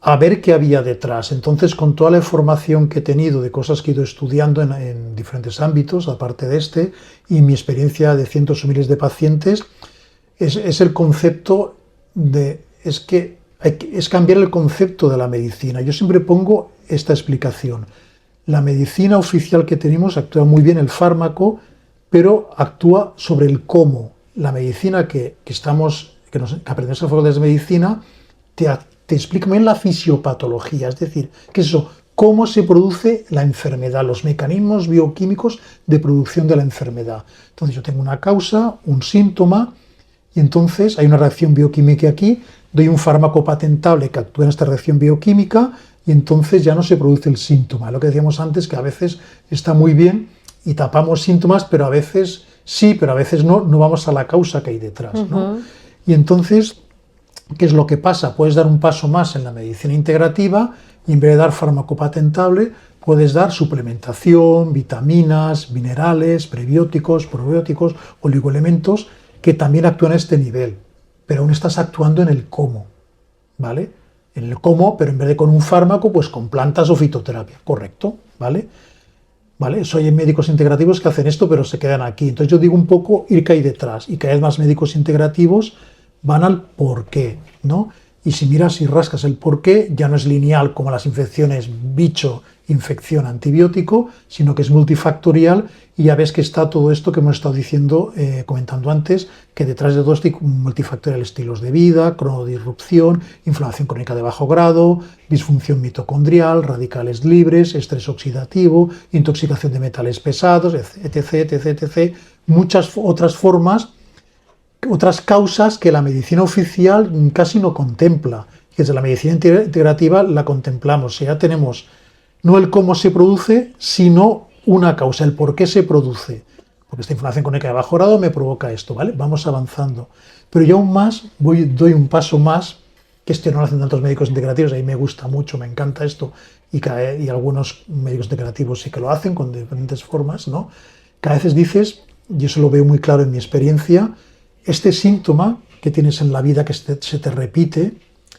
a ver qué había detrás. Entonces, con toda la información que he tenido de cosas que he ido estudiando en diferentes ámbitos, aparte de y mi experiencia de cientos o miles de pacientes, es el concepto de... es cambiar el concepto de la medicina. Yo siempre pongo esta explicación. La medicina oficial que tenemos actúa muy bien el fármaco, pero actúa sobre el cómo. La medicina que aprendemos en la facultad de medicina te explica muy bien la fisiopatología, es decir, ¿qué es eso? Cómo se produce la enfermedad, los mecanismos bioquímicos de producción de la enfermedad. Entonces yo tengo una causa, un síntoma, y entonces hay una reacción bioquímica aquí, doy un fármaco patentable que actúa en esta reacción bioquímica, y entonces ya no se produce el síntoma. Lo que decíamos antes, que a veces está muy bien y tapamos síntomas, pero a veces sí, pero a veces no vamos a la causa que hay detrás, ¿no? Y entonces, ¿qué es lo que pasa? Puedes dar un paso más en la medicina integrativa y en vez de dar fármaco patentable, puedes dar suplementación, vitaminas, minerales, prebióticos, probióticos, oligoelementos que también actúan a este nivel, pero aún estás actuando en el cómo, ¿vale? En el cómo, pero en vez de con un fármaco, pues con plantas o fitoterapia, ¿correcto? ¿Vale? ¿Vale? Eso hay médicos integrativos que hacen esto, pero se quedan aquí. Entonces yo digo un poco ir que hay detrás, y cada vez más médicos integrativos van al porqué, ¿no? Y si miras y rascas el porqué, ya no es lineal como las infecciones bicho, infección, antibiótico, sino que es multifactorial, y ya ves que está todo esto que hemos estado diciendo, comentando antes, que detrás de todo esto hay multifactorial: estilos de vida, cronodisrupción, inflamación crónica de bajo grado, disfunción mitocondrial, radicales libres, estrés oxidativo, intoxicación de metales pesados, etc., etc., etc. Muchas otras formas, otras causas que la medicina oficial casi no contempla. Y desde la medicina integrativa la contemplamos. O sea, ya tenemos no el cómo se produce, sino una causa, el por qué se produce. Porque esta inflamación crónica de bajo grado me provoca esto, ¿vale? Vamos avanzando. Pero yo aún más, doy un paso más, que esto no lo hacen tantos médicos integrativos, a mí me gusta mucho, me encanta esto, y algunos médicos integrativos sí que lo hacen con diferentes formas, ¿no? Que a veces dices, y eso lo veo muy claro en mi experiencia, este síntoma que tienes en la vida que se te repite,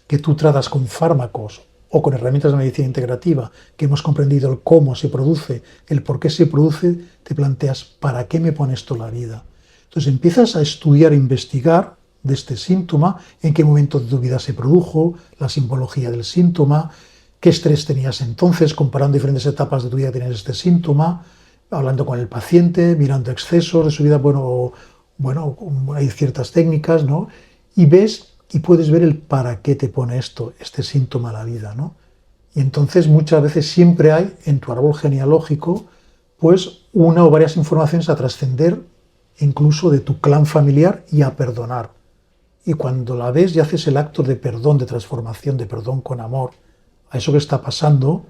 que tú tratas con fármacos o con herramientas de medicina integrativa, que hemos comprendido el cómo se produce, el por qué se produce, te planteas, ¿para qué me pone esto la vida? Entonces empiezas a estudiar, a investigar de este síntoma, en qué momento de tu vida se produjo, la simbología del síntoma, qué estrés tenías entonces, comparando diferentes etapas de tu vida tenías este síntoma, hablando con el paciente, mirando excesos de su vida, bueno, hay ciertas técnicas, ¿no? Y ves y puedes ver el para qué te pone este síntoma a la vida, ¿no? Y entonces muchas veces siempre hay en tu árbol genealógico pues una o varias informaciones a trascender, incluso de tu clan familiar, y a perdonar. Y cuando la ves y haces el acto de perdón, de transformación, de perdón con amor a eso que está pasando,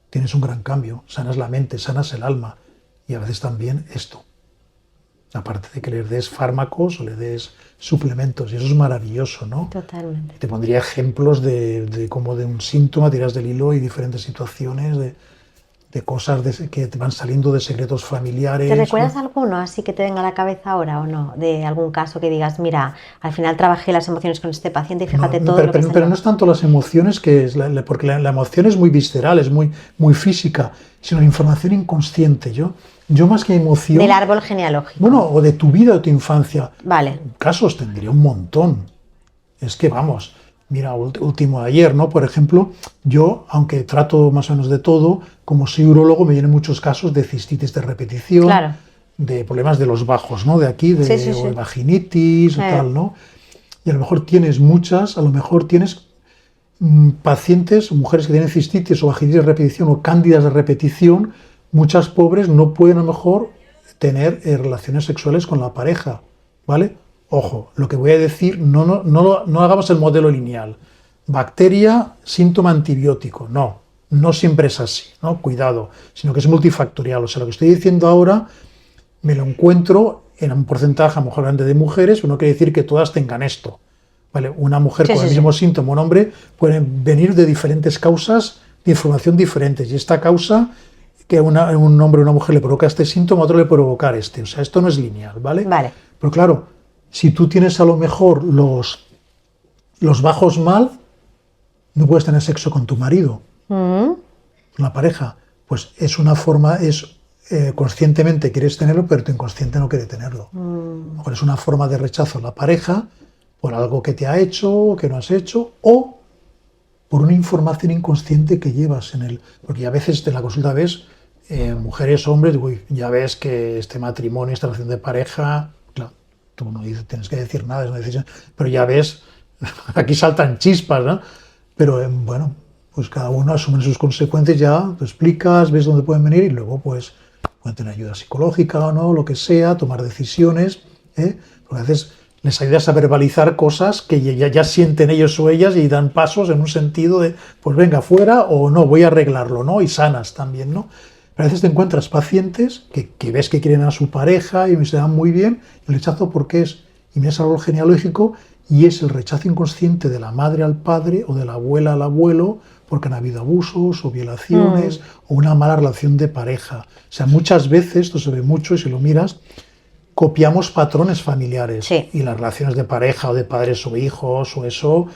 tienes un gran cambio, sanas la mente, sanas el alma, y a veces también esto. Aparte de que le des fármacos o le des suplementos, y eso es maravilloso, ¿no? Totalmente. Te pondría ejemplos de cómo de un síntoma tiras del hilo y diferentes situaciones de cosas que te van saliendo, de secretos familiares. ¿Te recuerdas alguno así que te venga a la cabeza ahora o no? De algún caso que digas, mira, al final trabajé las emociones con este paciente y fíjate todo lo que salió. Pero no es tanto las emociones, porque la emoción es muy visceral, es muy física, sino la información inconsciente. Yo más que emoción... Del árbol genealógico. Bueno, o de tu vida o de tu infancia. Vale. Casos tendría un montón. Es que vamos, mira, último de ayer, ¿no? Por ejemplo, yo, aunque trato más o menos de todo, como soy urólogo, me vienen muchos casos de cistitis de repetición, claro, de problemas de los bajos, ¿no? De aquí, sí. o de vaginitis o tal, ¿no? Y a lo mejor tienes pacientes, mujeres que tienen cistitis o vaginitis de repetición o cándidas de repetición. Muchas pobres no pueden a lo mejor tener relaciones sexuales con la pareja, ¿vale? Ojo, lo que voy a decir, no hagamos el modelo lineal. Bacteria, síntoma antibiótico. No siempre es así, ¿no? Cuidado, sino que es multifactorial. O sea, lo que estoy diciendo ahora me lo encuentro en un porcentaje a lo mejor grande de mujeres, pero no quiere decir que todas tengan esto, ¿vale? Una mujer con el mismo síntoma, un hombre, pueden venir de diferentes causas de información diferentes. Y esta causa que un hombre o una mujer le provoca este síntoma, a otro le puede provocar este. O sea, esto no es lineal, ¿vale? Vale. Pero claro, si tú tienes a lo mejor los bajos mal, no puedes tener sexo con tu marido, con la pareja. Pues es una forma, es conscientemente quieres tenerlo, pero tu inconsciente no quiere tenerlo. A lo mejor es una forma de rechazo a la pareja por algo que te ha hecho o que no has hecho, o por una información inconsciente que llevas en el... Porque a veces en la consulta ves mujeres, hombres, uy, ya ves que este matrimonio, esta relación de pareja, claro, tú no tienes que decir nada, es una decisión, pero ya ves, aquí saltan chispas, ¿no? Pero bueno, pues cada uno asume sus consecuencias, ya tú explicas, ves dónde pueden venir y luego pues pueden tener ayuda psicológica o no, lo que sea, tomar decisiones, porque a veces les ayudas a verbalizar cosas que ya sienten ellos o ellas y dan pasos en un sentido de, pues venga, fuera o no, voy a arreglarlo, ¿no? Y sanas también, ¿no? Pero a veces te encuentras pacientes que ves que quieren a su pareja y se dan muy bien, el rechazo porque es, y miras al árbol genealógico y es el rechazo inconsciente de la madre al padre o de la abuela al abuelo, porque han habido abusos o violaciones o una mala relación de pareja. O sea, muchas veces, esto se ve mucho y si lo miras, copiamos patrones familiares, sí, y las relaciones de pareja o de padres o hijos o eso,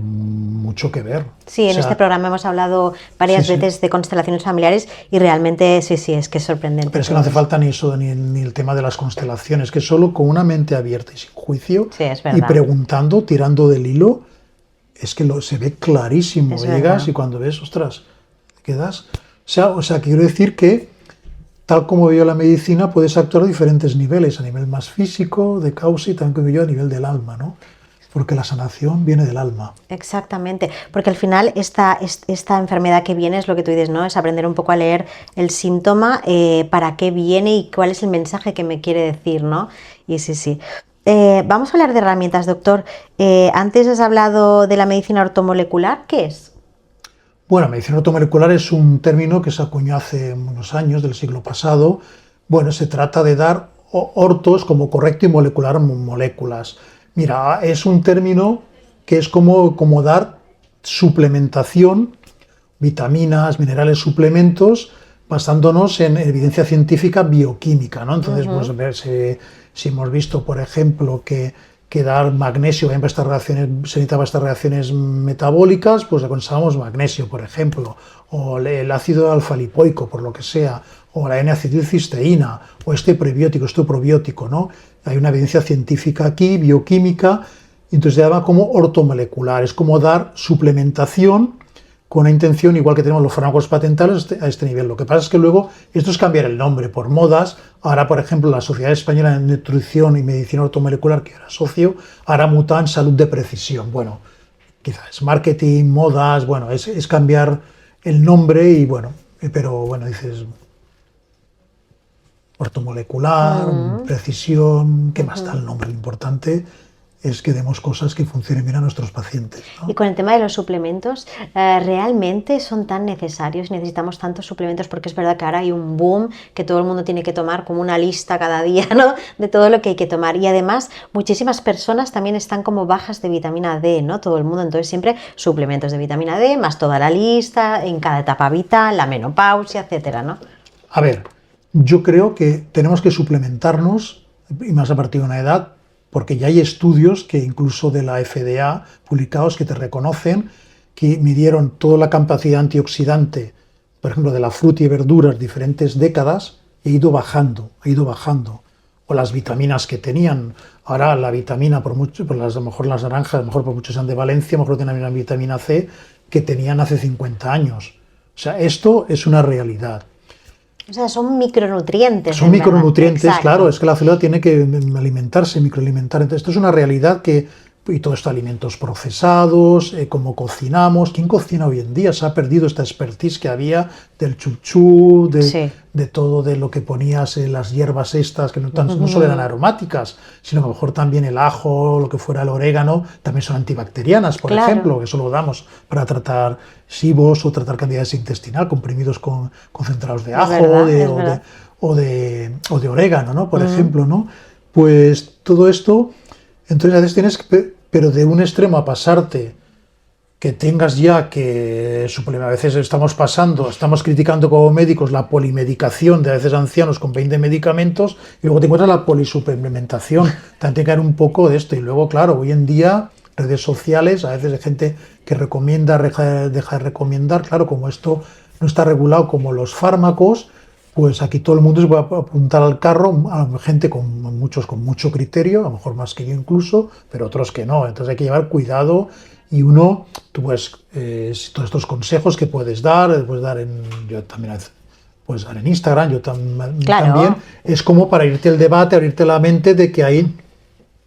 mucho que ver. Sí, en o sea, este programa hemos hablado varias veces de constelaciones familiares y realmente sí, es que es sorprendente. Pero es que no hace falta ni eso, ni el tema de las constelaciones, que solo con una mente abierta y sin juicio y preguntando, tirando del hilo, es que se ve clarísimo. Llegas y cuando ves, ostras, quedas... O sea, quiero decir que tal como veo la medicina, puedes actuar a diferentes niveles, a nivel más físico, de causa, y también como yo a nivel del alma, ¿no? Porque la sanación viene del alma. Exactamente, porque al final esta enfermedad que viene es lo que tú dices, ¿no? Es aprender un poco a leer el síntoma, para qué viene y cuál es el mensaje que me quiere decir, ¿no? Y sí. Vamos a hablar de herramientas, doctor. Antes has hablado de la medicina ortomolecular, ¿qué es? Bueno, medicina ortomolecular es un término que se acuñó hace unos años, del siglo pasado. Bueno, se trata de dar ortos como correcto y molecular moléculas. Mira, es un término que es como dar suplementación, vitaminas, minerales, suplementos, basándonos en evidencia científica bioquímica, ¿no? Entonces, pues si hemos visto, por ejemplo, que dar magnesio, se necesitaba estas reacciones metabólicas, pues aconsejamos magnesio, por ejemplo, o el ácido alfa-lipoico, por lo que sea, o la N-acetilcisteína, o este prebiótico, este probiótico, ¿no? Hay una evidencia científica aquí, bioquímica, y entonces se llama como ortomolecular, es como dar suplementación con una intención, igual que tenemos los fármacos patentales a este nivel. Lo que pasa es que luego esto es cambiar el nombre por modas. Ahora, por ejemplo, la Sociedad Española de Nutrición y Medicina Ortomolecular, que era socio, ahora muta en salud de precisión. Bueno, quizás marketing, modas, bueno, es cambiar el nombre y bueno, pero bueno, dices ortomolecular, precisión, ¿qué más da el nombre? Lo importante es que demos cosas que funcionen bien a nuestros pacientes, ¿no? Y con el tema de los suplementos, ¿realmente son tan necesarios? ¿Necesitamos tantos suplementos? Porque es verdad que ahora hay un boom que todo el mundo tiene que tomar como una lista cada día, ¿no? De todo lo que hay que tomar. Y además, muchísimas personas también están como bajas de vitamina D, ¿no? Todo el mundo, entonces siempre suplementos de vitamina D, más toda la lista, en cada etapa vital, la menopausia, etcétera, ¿no? A ver, yo creo que tenemos que suplementarnos, y más a partir de una edad, porque ya hay estudios que incluso de la FDA publicados que te reconocen que midieron toda la capacidad antioxidante, por ejemplo, de la fruta y verduras diferentes décadas, y ha ido bajando. O las vitaminas que tenían. Ahora la vitamina, a lo mejor las naranjas, a lo mejor por mucho sean de Valencia, a lo mejor tienen una vitamina C que tenían hace 50 años. O sea, esto es una realidad. O sea, son micronutrientes. Son micronutrientes, claro, es que la célula tiene que alimentarse, microalimentar. Entonces, esto es una realidad y todo esto, alimentos procesados, cómo cocinamos. ¿Quién cocina hoy en día? Se ha perdido esta expertise que había del chuchú, de todo de lo que ponías en las hierbas estas, que no solo eran aromáticas, sino que a lo mejor también el ajo, lo que fuera el orégano, también son antibacterianas, por ejemplo, que eso lo damos para tratar SIBOs o tratar candidez intestinal, comprimidos concentrados de ajo o de orégano, ¿no? Por ejemplo, ¿no? Pues todo esto, entonces a veces tienes que, pero de un extremo a pasarte, que tengas ya que a veces estamos criticando como médicos la polimedicación de a veces ancianos con 20 medicamentos y luego te encuentras la polisuplementación. También tiene que haber un poco de esto. Y luego, claro, hoy en día, redes sociales, a veces hay gente que recomienda, deja de recomendar, claro, como esto no está regulado como los fármacos, Pues aquí todo el mundo se puede apuntar al carro, a gente muchos con mucho criterio, a lo mejor más que yo incluso, pero otros que no. Entonces hay que llevar cuidado y tú pues, todos estos consejos que puedes dar yo también puedes dar en Instagram, también, es como para irte el debate, abrirte la mente de que hay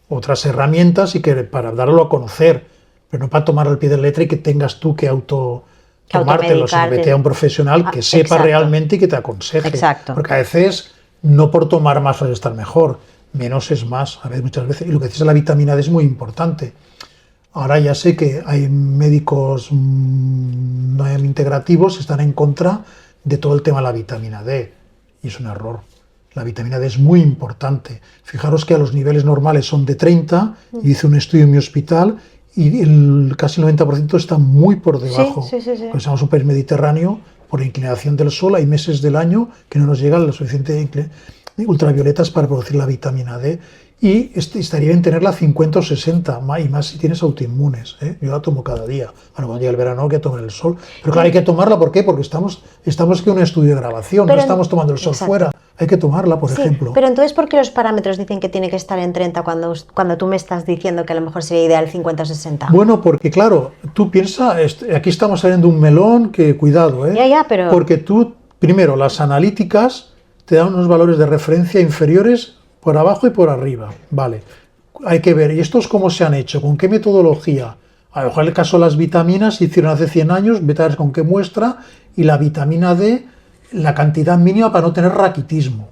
otras herramientas y que para darlo a conocer, pero no para tomar al pie de la letra y que tengas tú que tomártelo, sino vete a un profesional que sepa realmente y que te aconseje. Exacto. Porque a veces, no por tomar más vas a estar mejor, menos es más, a veces, muchas veces. Y lo que dices de la vitamina D es muy importante. Ahora ya sé que hay médicos no integrativos que están en contra de todo el tema de la vitamina D, y es un error. La vitamina D es muy importante. Fijaros que a los niveles normales son de 30, y hice un estudio en mi hospital, y casi el 90% está muy por debajo. Sí. Porque somos un país mediterráneo, por la inclinación del sol, hay meses del año que no nos llegan las suficientes ultravioletas para producir la vitamina D. Y estaría bien tenerla 50 o 60, y más si tienes autoinmunes. Yo la tomo cada día. Bueno, cuando llega el verano que tomen el sol. Pero claro, hay que tomarla, ¿por qué? Porque estamos aquí en un estudio de grabación, no estamos tomando el sol fuera. Hay que tomarla, por ejemplo. Pero entonces, ¿por qué los parámetros dicen que tiene que estar en 30 cuando tú me estás diciendo que a lo mejor sería ideal 50 o 60? Bueno, porque claro, tú piensas, aquí estamos saliendo un melón que, cuidado, pero... Porque tú, primero, las analíticas te dan unos valores de referencia inferiores por abajo y por arriba, vale. Hay que ver, ¿y estos cómo se han hecho? ¿Con qué metodología? A lo mejor en el caso de las vitaminas se hicieron hace 100 años, vete a ver con qué muestra, y la vitamina D, la cantidad mínima para no tener raquitismo.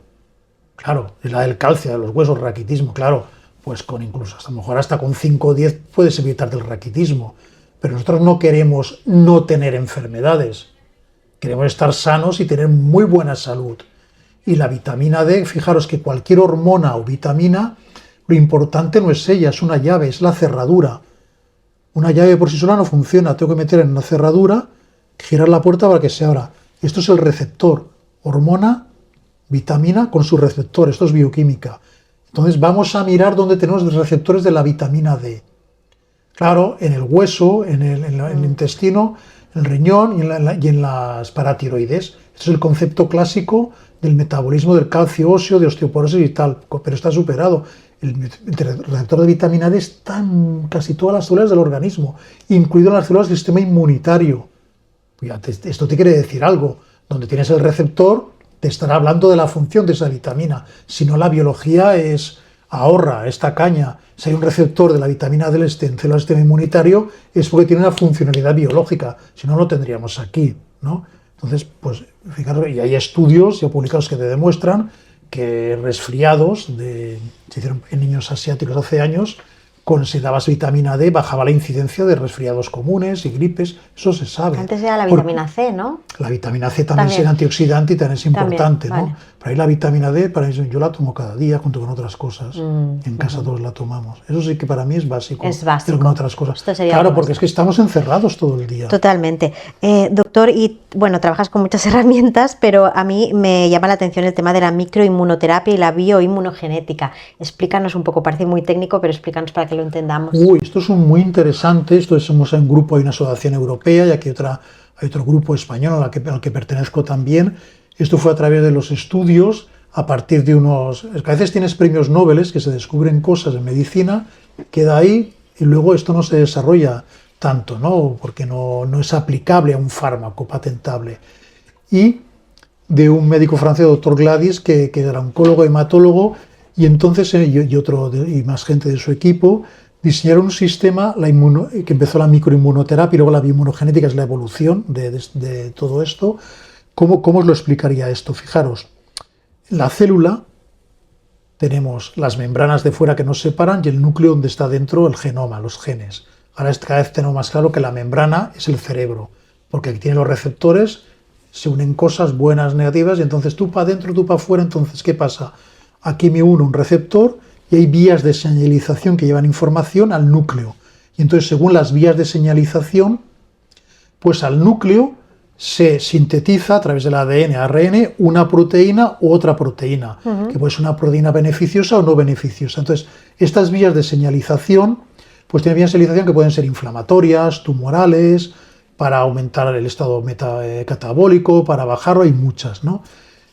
Claro, es la del calcio, de los huesos, raquitismo, claro, pues con incluso, a lo mejor hasta con 5 o 10 puedes evitarte el raquitismo. Pero nosotros no queremos no tener enfermedades, queremos estar sanos y tener muy buena salud. Y la vitamina D, fijaros que cualquier hormona o vitamina, lo importante no es ella, es una llave, es la cerradura. Una llave por sí sola no funciona, tengo que meter en una cerradura, girar la puerta para que se abra. Esto es el receptor, hormona, vitamina con su receptor, esto es bioquímica. Entonces vamos a mirar dónde tenemos los receptores de la vitamina D. Claro, en el hueso, en el intestino, en el riñón y en las paratiroides. Esto es el concepto clásico del metabolismo del calcio óseo, de osteoporosis y tal, pero está superado. El receptor de vitamina D está en casi todas las células del organismo, incluido en las células del sistema inmunitario. Esto te quiere decir algo. Donde tienes el receptor, te estará hablando de la función de esa vitamina. Si no, la biología ahorra esta caña. Si hay un receptor de la vitamina D en células del sistema inmunitario, es porque tiene una funcionalidad biológica. Si no, lo tendríamos aquí, ¿no? Entonces, pues, fijaros, y hay estudios ya publicados que te demuestran que resfriados se hicieron en niños asiáticos hace años, si dabas vitamina D, bajaba la incidencia de resfriados comunes y gripes, eso se sabe. Antes era la vitamina C, ¿no? La vitamina C también es antioxidante y también es importante, vale. ¿no? Pero ahí la vitamina D, yo la tomo cada día junto con otras cosas. En casa todos la tomamos. Eso sí que para mí es básico. Es básico. Pero con otras cosas. Claro, porque es que estamos encerrados todo el día. Totalmente. Doctor, y bueno, trabajas con muchas herramientas, pero a mí me llama la atención el tema de la microinmunoterapia y la bioinmunogenética. Explícanos un poco, parece muy técnico, pero explícanos para que lo entendamos. Esto es muy interesante. Somos un grupo, hay una asociación europea y aquí hay otro grupo español al que pertenezco también. Esto fue a través de los estudios, a partir de a veces tienes premios Nobel que se descubren cosas en medicina, queda ahí y luego esto no se desarrolla tanto, ¿no? Porque no es aplicable a un fármaco patentable. Y de un médico francés, doctor Gladys, que era oncólogo, hematólogo, y entonces y más gente de su equipo diseñaron un sistema que empezó la microinmunoterapia y luego la bioinmunogenética, es la evolución de todo esto. ¿Cómo os lo explicaría esto? Fijaros, la célula, tenemos las membranas de fuera que nos separan y el núcleo donde está dentro el genoma, los genes. Ahora cada vez tenemos más claro que la membrana es el cerebro, porque aquí tiene los receptores, se unen cosas buenas, negativas, y entonces tú para adentro, tú para afuera. Entonces, ¿qué pasa? Aquí me uno un receptor y hay vías de señalización que llevan información al núcleo. Y entonces, según las vías de señalización, pues al núcleo se sintetiza a través del ADN, ARN, una proteína u otra proteína, que puede ser una proteína beneficiosa o no beneficiosa. Entonces, estas vías de señalización, pues tienen vías de señalización que pueden ser inflamatorias, tumorales, para aumentar el estado catabólico, para bajarlo, hay muchas, ¿no?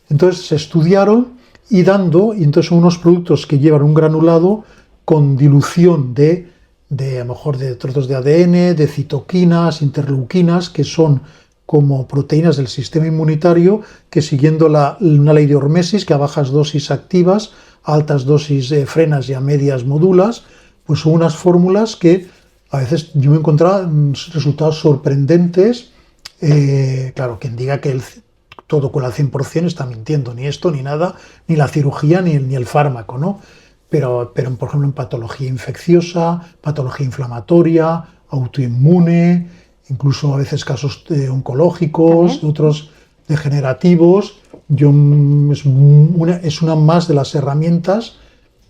Entonces se estudiaron y entonces son unos productos que llevan un granulado con dilución de a lo mejor de trozos de ADN, de citoquinas, interleuquinas, que son como proteínas del sistema inmunitario que, siguiendo una ley de hormesis, que a bajas dosis activas, a altas dosis frenas y a medias modulas, pues son unas fórmulas que a veces yo me encontraba resultados sorprendentes. Claro, quien diga que todo con el 100% está mintiendo, ni esto, ni nada, ni la cirugía, ni el fármaco, ¿no? Pero, por ejemplo, en patología infecciosa, patología inflamatoria, autoinmune, incluso a veces casos oncológicos, otros degenerativos. Es una más de las herramientas,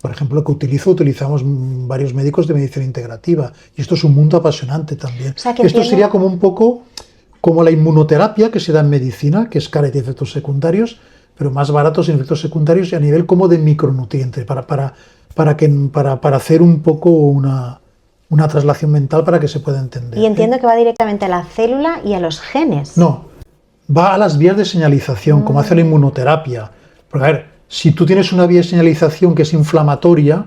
por ejemplo, que utilizamos varios médicos de medicina integrativa. Y esto es un mundo apasionante también. O sea, que esto sería como un poco como la inmunoterapia que se da en medicina, que es cara y tiene efectos secundarios, pero más baratos sin efectos secundarios y a nivel como de micronutrientes, para hacer un poco una traslación mental para que se pueda entender. Y entiendo que va directamente a la célula y a los genes. No, va a las vías de señalización, como hace la inmunoterapia. Porque, a ver, si tú tienes una vía de señalización que es inflamatoria,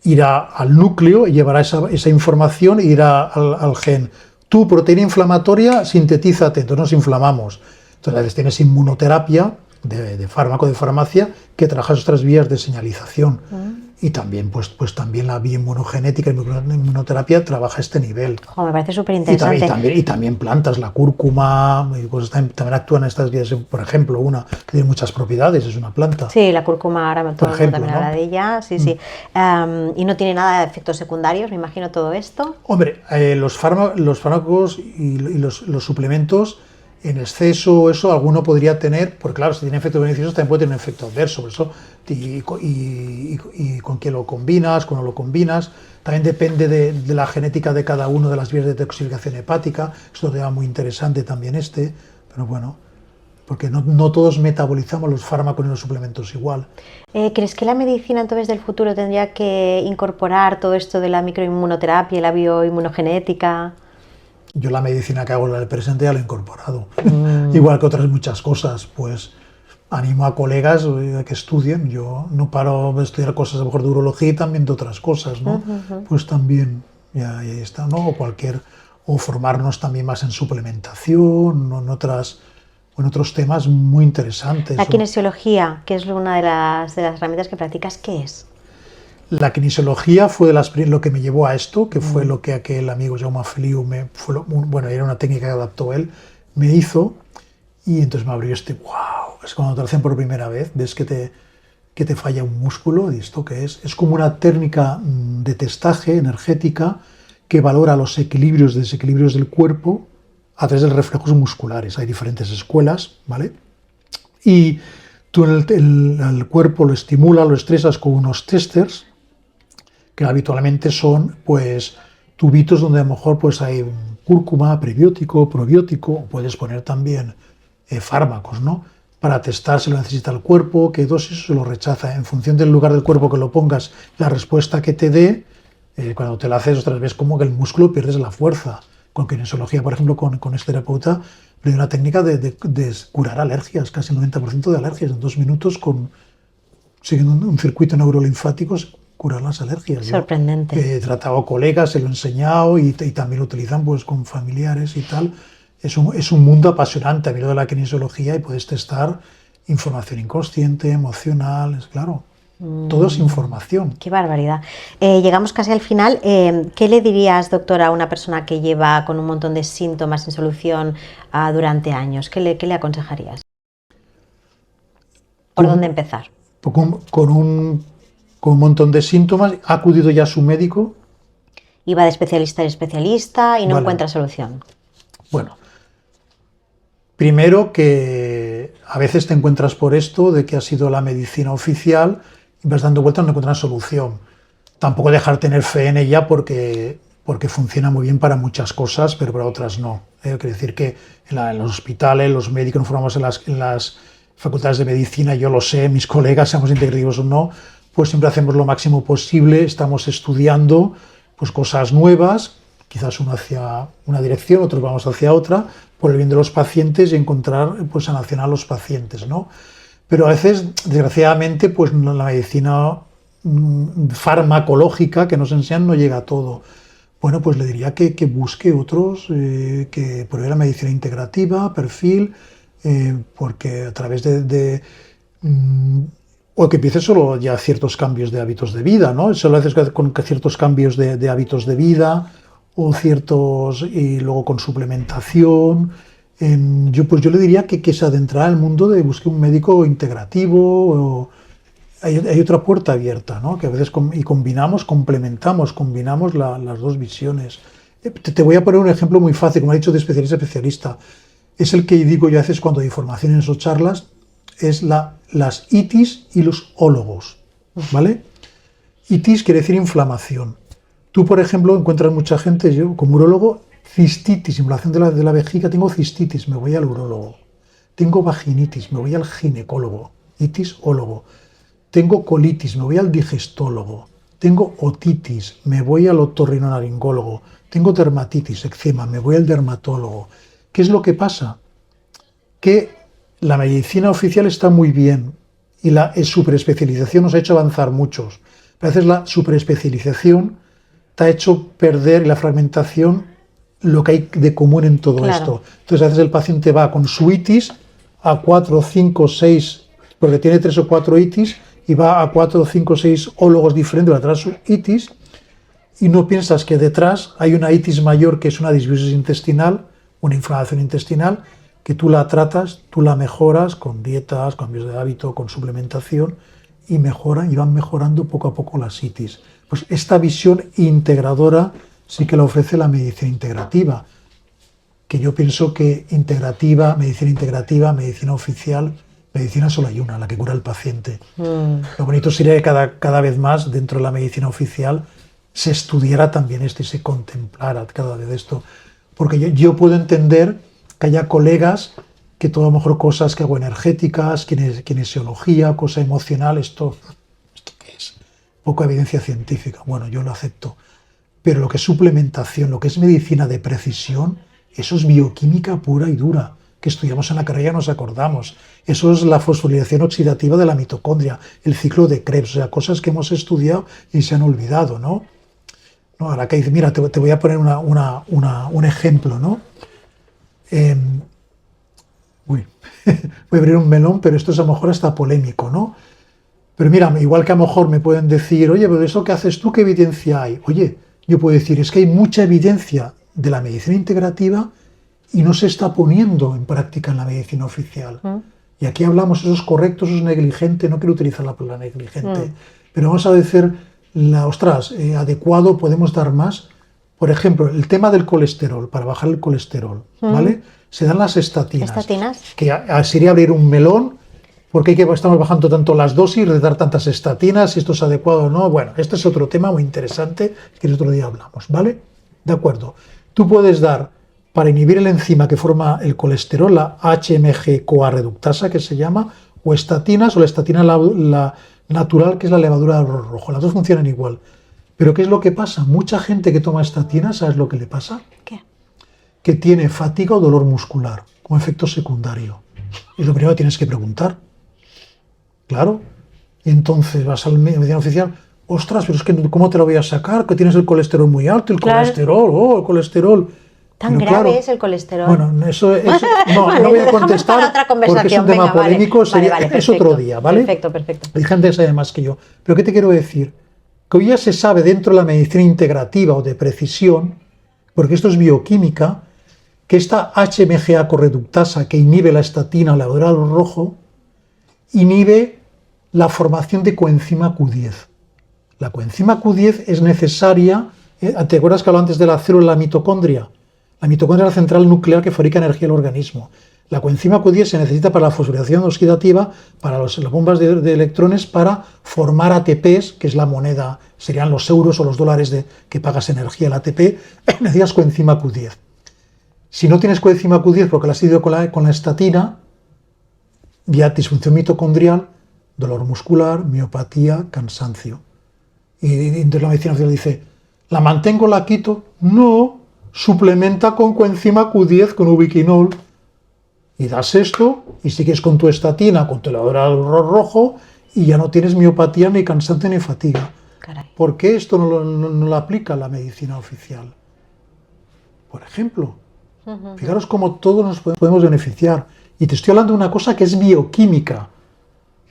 irá al núcleo y llevará esa información e irá al gen. Tu proteína inflamatoria, sintetízate, entonces nos inflamamos. Entonces, a veces tienes inmunoterapia de fármaco, de farmacia, que trabaja otras vías de señalización. Y también, pues también la bioinmunogenética y inmunoterapia trabaja este nivel. Me parece súper interesante. Y también plantas, la cúrcuma, pues también actúan estas vías. Por ejemplo, una que tiene muchas propiedades, es una planta. Sí, la cúrcuma, ahora todo el mundo también habla de ella. Sí, sí. Y no tiene nada de efectos secundarios, me imagino, todo esto. Hombre, los fármacos y los suplementos en exceso, eso alguno podría tener, porque claro, si tiene efectos beneficiosos también puede tener un efecto adverso, por eso, y con quién lo combinas, cómo lo combinas, también depende de la genética de cada uno de las vías de detoxificación hepática, es un tema muy interesante también pero bueno, porque no todos metabolizamos los fármacos y los suplementos igual. ¿Crees que la medicina entonces del futuro tendría que incorporar todo esto de la microinmunoterapia y la bioinmunogenética? Yo la medicina que hago en el presente ya la he incorporado, igual que otras muchas cosas, pues animo a colegas a que estudien. Yo no paro de estudiar cosas a lo mejor de urología y también de otras cosas, ¿no? Pues también, ya está, ¿no? O formarnos también más en suplementación, en otros temas muy interesantes. La kinesiología, que es una de las herramientas que practicas, ¿qué es? La kinesiología fue lo que me llevó a esto, que fue lo que aquel amigo Jaume Feliu, era una técnica que adaptó él, me hizo, y entonces me abrió wow, es cuando te lo hacen por primera vez, ves que te falla un músculo, y esto que es como una técnica de testaje energética que valora los equilibrios y desequilibrios del cuerpo a través de reflejos musculares. Hay diferentes escuelas, ¿vale? Y tú el cuerpo lo estimula, lo estresas con unos testers, que habitualmente son pues tubitos donde a lo mejor pues hay cúrcuma, prebiótico, probiótico, o puedes poner también fármacos, ¿no? Para testar si lo necesita el cuerpo, qué dosis se lo rechaza. En función del lugar del cuerpo que lo pongas, la respuesta que te dé, cuando te la haces otras veces como que el músculo pierdes la fuerza. Con kinesiología, por ejemplo, con este terapeuta, le dio una técnica de curar alergias, casi el 90% de alergias, en 2 minutos, siguiendo un circuito neurolinfático, curar las alergias. Sorprendente. He tratado a colegas, se lo he enseñado y también lo utilizan pues con familiares y tal. Es un mundo apasionante a mí lo de la kinesiología, y puedes testar información inconsciente, emocional, es claro. Todo es información. Qué barbaridad. Llegamos casi al final. ¿Qué le dirías, doctora, a una persona que lleva con un montón de síntomas sin solución durante años? ¿Qué le aconsejarías? ¿Por dónde empezar? Con un montón de síntomas, ha acudido ya a su médico. Y va de especialista en especialista y no encuentra solución. Bueno, primero que a veces te encuentras por esto de que ha sido la medicina oficial y vas dando vueltas, no encuentras solución. Tampoco dejar tener fe en ella porque funciona muy bien para muchas cosas, pero para otras no. Quiere decir que en los hospitales, los médicos nos formamos en las facultades de medicina, yo lo sé, mis colegas, seamos integrativos o no, pues siempre hacemos lo máximo posible, estamos estudiando pues cosas nuevas, quizás uno hacia una dirección, otros vamos hacia otra, por el bien de los pacientes y encontrar pues sanación a los pacientes, ¿no? Pero a veces, desgraciadamente, pues la medicina farmacológica que nos enseñan no llega a todo. Bueno, pues le diría que busque otros, que pruebe la medicina integrativa, perfil, porque a través o que empiece solo ya ciertos cambios de hábitos de vida, ¿no? Solo a veces con ciertos cambios de hábitos de vida, o y luego con suplementación. Yo le diría que se adentrara al mundo de busque un médico integrativo. Hay otra puerta abierta, ¿no? Que a veces combinamos las dos visiones. Te voy a poner un ejemplo muy fácil, como he dicho, de especialista a especialista. Es el que digo yo a veces cuando doy formación en esas charlas, es las itis y los ólogos, ¿vale? Itis quiere decir inflamación. Tú, por ejemplo, encuentras mucha gente, yo como urólogo, cistitis, inflamación de la vejiga, tengo cistitis, me voy al urólogo. Tengo vaginitis, me voy al ginecólogo. Itis, ólogo. Tengo colitis, me voy al digestólogo. Tengo otitis, me voy al otorrinolaringólogo. Tengo dermatitis, eczema, me voy al dermatólogo. ¿Qué es lo que pasa? Que la medicina oficial está muy bien y la superespecialización nos ha hecho avanzar muchos. Pero a veces la superespecialización te ha hecho perder, y la fragmentación, lo que hay de común en todo esto. Entonces a veces el paciente va con su itis a 4, 5, 6, porque tiene 3 o 4 itis, y va a 4, 5, 6 ólogos diferentes detrás de su itis, y no piensas que detrás hay una itis mayor, que es una disbiosis intestinal, una inflamación intestinal, que tú la tratas, tú la mejoras con dietas, cambios de hábito, con suplementación, y van mejorando poco a poco las itis. Pues esta visión integradora sí que la ofrece la medicina integrativa, que yo pienso que medicina integrativa, medicina oficial, medicina solo hay una, la que cura al paciente. Lo bonito sería que cada vez más dentro de la medicina oficial se estudiara también esto y se contemplara cada vez esto. Porque yo puedo entender que haya colegas que todo a lo mejor cosas que hago energéticas, kinesiología, cosa emocional, ¿esto qué es? Poca evidencia científica. Bueno, yo lo acepto. Pero lo que es suplementación, lo que es medicina de precisión, eso es bioquímica pura y dura, que estudiamos en la carrera y nos acordamos. Eso es la fosforilación oxidativa de la mitocondria, el ciclo de Krebs, o sea, cosas que hemos estudiado y se han olvidado, ¿no? Ahora que dice, mira, te voy a poner un ejemplo, ¿no? Voy a abrir un melón, pero esto es a lo mejor hasta polémico, ¿no? Pero mira, igual que a lo mejor me pueden decir, oye, pero eso que haces tú, ¿qué evidencia hay? Oye, yo puedo decir, es que hay mucha evidencia de la medicina integrativa y no se está poniendo en práctica en la medicina oficial. Y aquí hablamos, eso es correcto, eso es negligente, no quiero utilizar la palabra negligente, pero vamos a decir, adecuado, podemos dar más. Por ejemplo, el tema del colesterol, para bajar el colesterol, ¿vale? Se dan las estatinas. ¿Estatinas? Que sería abrir un melón, porque estamos bajando tanto las dosis de dar tantas estatinas, si esto es adecuado o no. Bueno, este es otro tema muy interesante, que el otro día hablamos, ¿vale? De acuerdo. Tú puedes dar, para inhibir el enzima que forma el colesterol, la HMG-CoA reductasa, que se llama, o estatinas, o la estatina la natural, que es la levadura del arroz rojo. Las dos funcionan igual. Pero ¿qué es lo que pasa? Mucha gente que toma estatinas, ¿sabes lo que le pasa? ¿Qué? Que tiene fatiga o dolor muscular como efecto secundario. Y lo primero que tienes que preguntar. Claro. Y entonces vas al medicina oficial, ostras, pero es que ¿cómo te lo voy a sacar? Que tienes el colesterol muy alto, el colesterol. ¿Tan pero grave claro, es el colesterol? Bueno, eso no, vale, no voy a lo dejamos contestar para otra conversación. porque es un tema Venga, polémico, vale, es otro día, ¿vale? Perfecto. Hay gente que sabe más que yo. Pero ¿qué te quiero decir? Que hoy ya se sabe dentro de la medicina integrativa o de precisión, porque esto es bioquímica, que esta HMG-CoA correductasa que inhibe la estatina o la levadura del arroz rojo, inhibe la formación de coenzima Q10. La coenzima Q10 es necesaria, ¿te acuerdas que hablaba antes de la célula de la mitocondria? La mitocondria es la central nuclear que fabrica energía del organismo. La coenzima Q10 se necesita para la fosforilación oxidativa, para las bombas de electrones, para formar ATPs, que es la moneda, serían los euros o los dólares que pagas energía, el ATP, necesitas coenzima Q10. Si no tienes coenzima Q10 porque la has ido con la estatina, ya disfunción mitocondrial, dolor muscular, miopatía, cansancio. Y entonces la medicina oficial dice, ¿la mantengo, la quito? No, suplementa con coenzima Q10, con ubiquinol. Y das esto y sigues con tu estatina, con tu laboral rojo y ya no tienes miopatía, ni cansancio, ni fatiga. Caray. ¿Por qué esto no lo aplica la medicina oficial? Por ejemplo, fijaros cómo todos nos podemos beneficiar. Y te estoy hablando de una cosa que es bioquímica,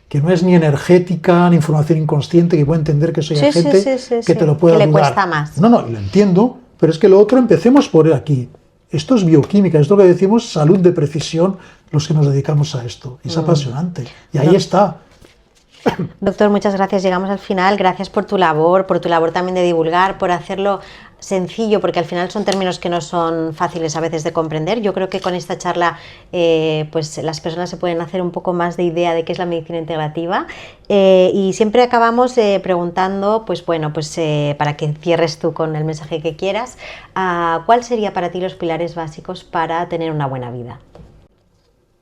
que no es ni energética, ni información inconsciente, que puede entender que eso hay gente que te lo puede que ayudar. le cuesta más. No, lo entiendo, pero es que lo otro empecemos por aquí. Esto es bioquímica, esto es lo que decimos salud de precisión, los que nos dedicamos a esto. Es apasionante. Y ahí está. Doctor, muchas gracias. Llegamos al final. Gracias por tu labor también de divulgar, por hacerlo sencillo, porque al final son términos que no son fáciles a veces de comprender. Yo creo que con esta charla pues las personas se pueden hacer un poco más de idea de qué es la medicina integrativa, y siempre acabamos preguntando, pues bueno, pues para que cierres tú con el mensaje que quieras, ¿cuál sería para ti los pilares básicos para tener una buena vida?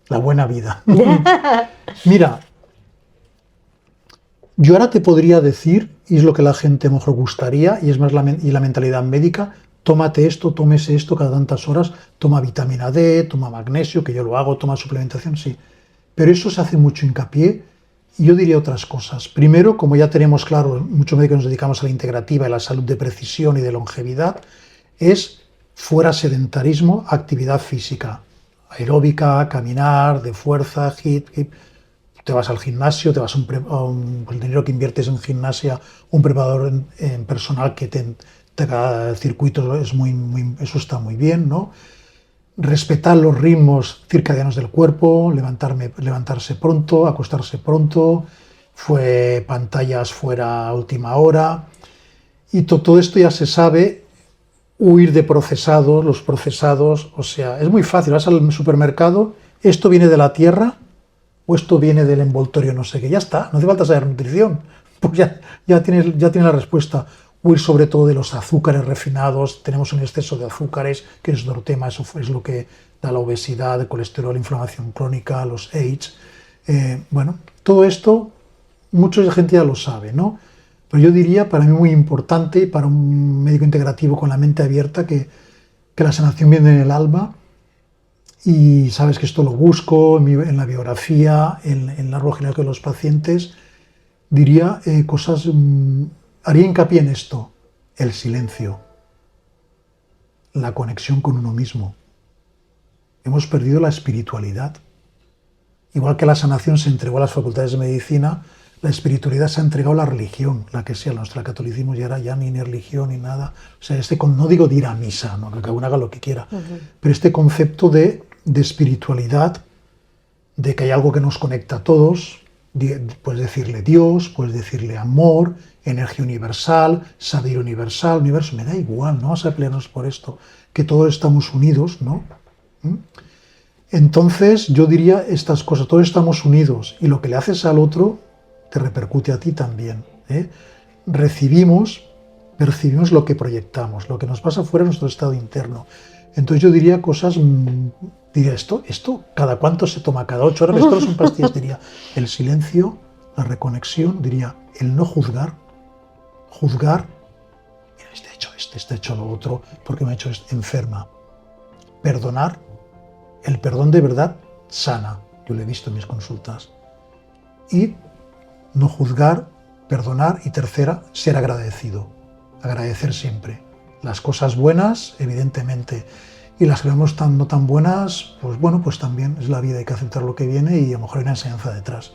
La buena vida. Mira, yo ahora te podría decir, y es lo que la gente mejor gustaría, y es más la mentalidad médica, tómate esto, tómese esto cada tantas horas, toma vitamina D, toma magnesio, que yo lo hago, toma suplementación, sí. Pero eso se hace mucho hincapié, y yo diría otras cosas. Primero, como ya tenemos claro, muchos médicos nos dedicamos a la integrativa y la salud de precisión y de longevidad, es fuera sedentarismo, actividad física, aeróbica, caminar, de fuerza, HIIT. Te vas al gimnasio, te vas el dinero que inviertes en gimnasia, un preparador en personal que te haga circuitos, eso está muy bien, ¿no? Respetar los ritmos circadianos del cuerpo, levantarse pronto, acostarse pronto, pantallas fuera a última hora, y todo esto ya se sabe. Huir de los procesados, o sea, es muy fácil, vas al supermercado, esto viene de la tierra, o esto viene del envoltorio no sé qué, ya está, no hace falta saber nutrición, pues ya tienes la respuesta. Huir sobre todo de los azúcares refinados, tenemos un exceso de azúcares, que es otro tema, eso es lo que da la obesidad, el colesterol, inflamación crónica, los AIDS. Bueno, todo esto, mucha gente ya lo sabe, ¿no? Pero yo diría, para mí muy importante, para un médico integrativo con la mente abierta, que la sanación viene en el alma. Y sabes que esto lo busco en la biografía, en el árbol genealógico de los pacientes. Diría haría hincapié en esto: el silencio, la conexión con uno mismo. Hemos perdido la espiritualidad. Igual que la sanación se entregó a las facultades de medicina, la espiritualidad se ha entregado a la religión, la que sea, nuestro catolicismo ya era ni religión ni nada. O sea, no digo de ir a misa, ¿no? Que cada uno haga lo que quiera, pero este concepto de espiritualidad, de que hay algo que nos conecta a todos, puedes decirle Dios, puedes decirle amor, energía universal, saber universal, universo, me da igual, no vamos a pelearnos por esto, que todos estamos unidos, ¿no? Entonces yo diría estas cosas, todos estamos unidos, y lo que le haces al otro te repercute a ti también, ¿eh? Percibimos lo que proyectamos, lo que nos pasa fuera de nuestro estado interno. Entonces yo diría esto, ¿cada cuánto se toma? ¿Cada 8 horas? Esto no son pastillas, diría el silencio, la reconexión, diría el no juzgar, mira, este ha hecho lo otro, porque me ha hecho esto, enferma. Perdonar, el perdón de verdad sana, yo lo he visto en mis consultas. Y no juzgar, perdonar, y tercera, ser agradecido, agradecer siempre. Las cosas buenas, evidentemente, y las que vemos no tan buenas, pues bueno, pues también es la vida, hay que aceptar lo que viene y a lo mejor hay una enseñanza detrás.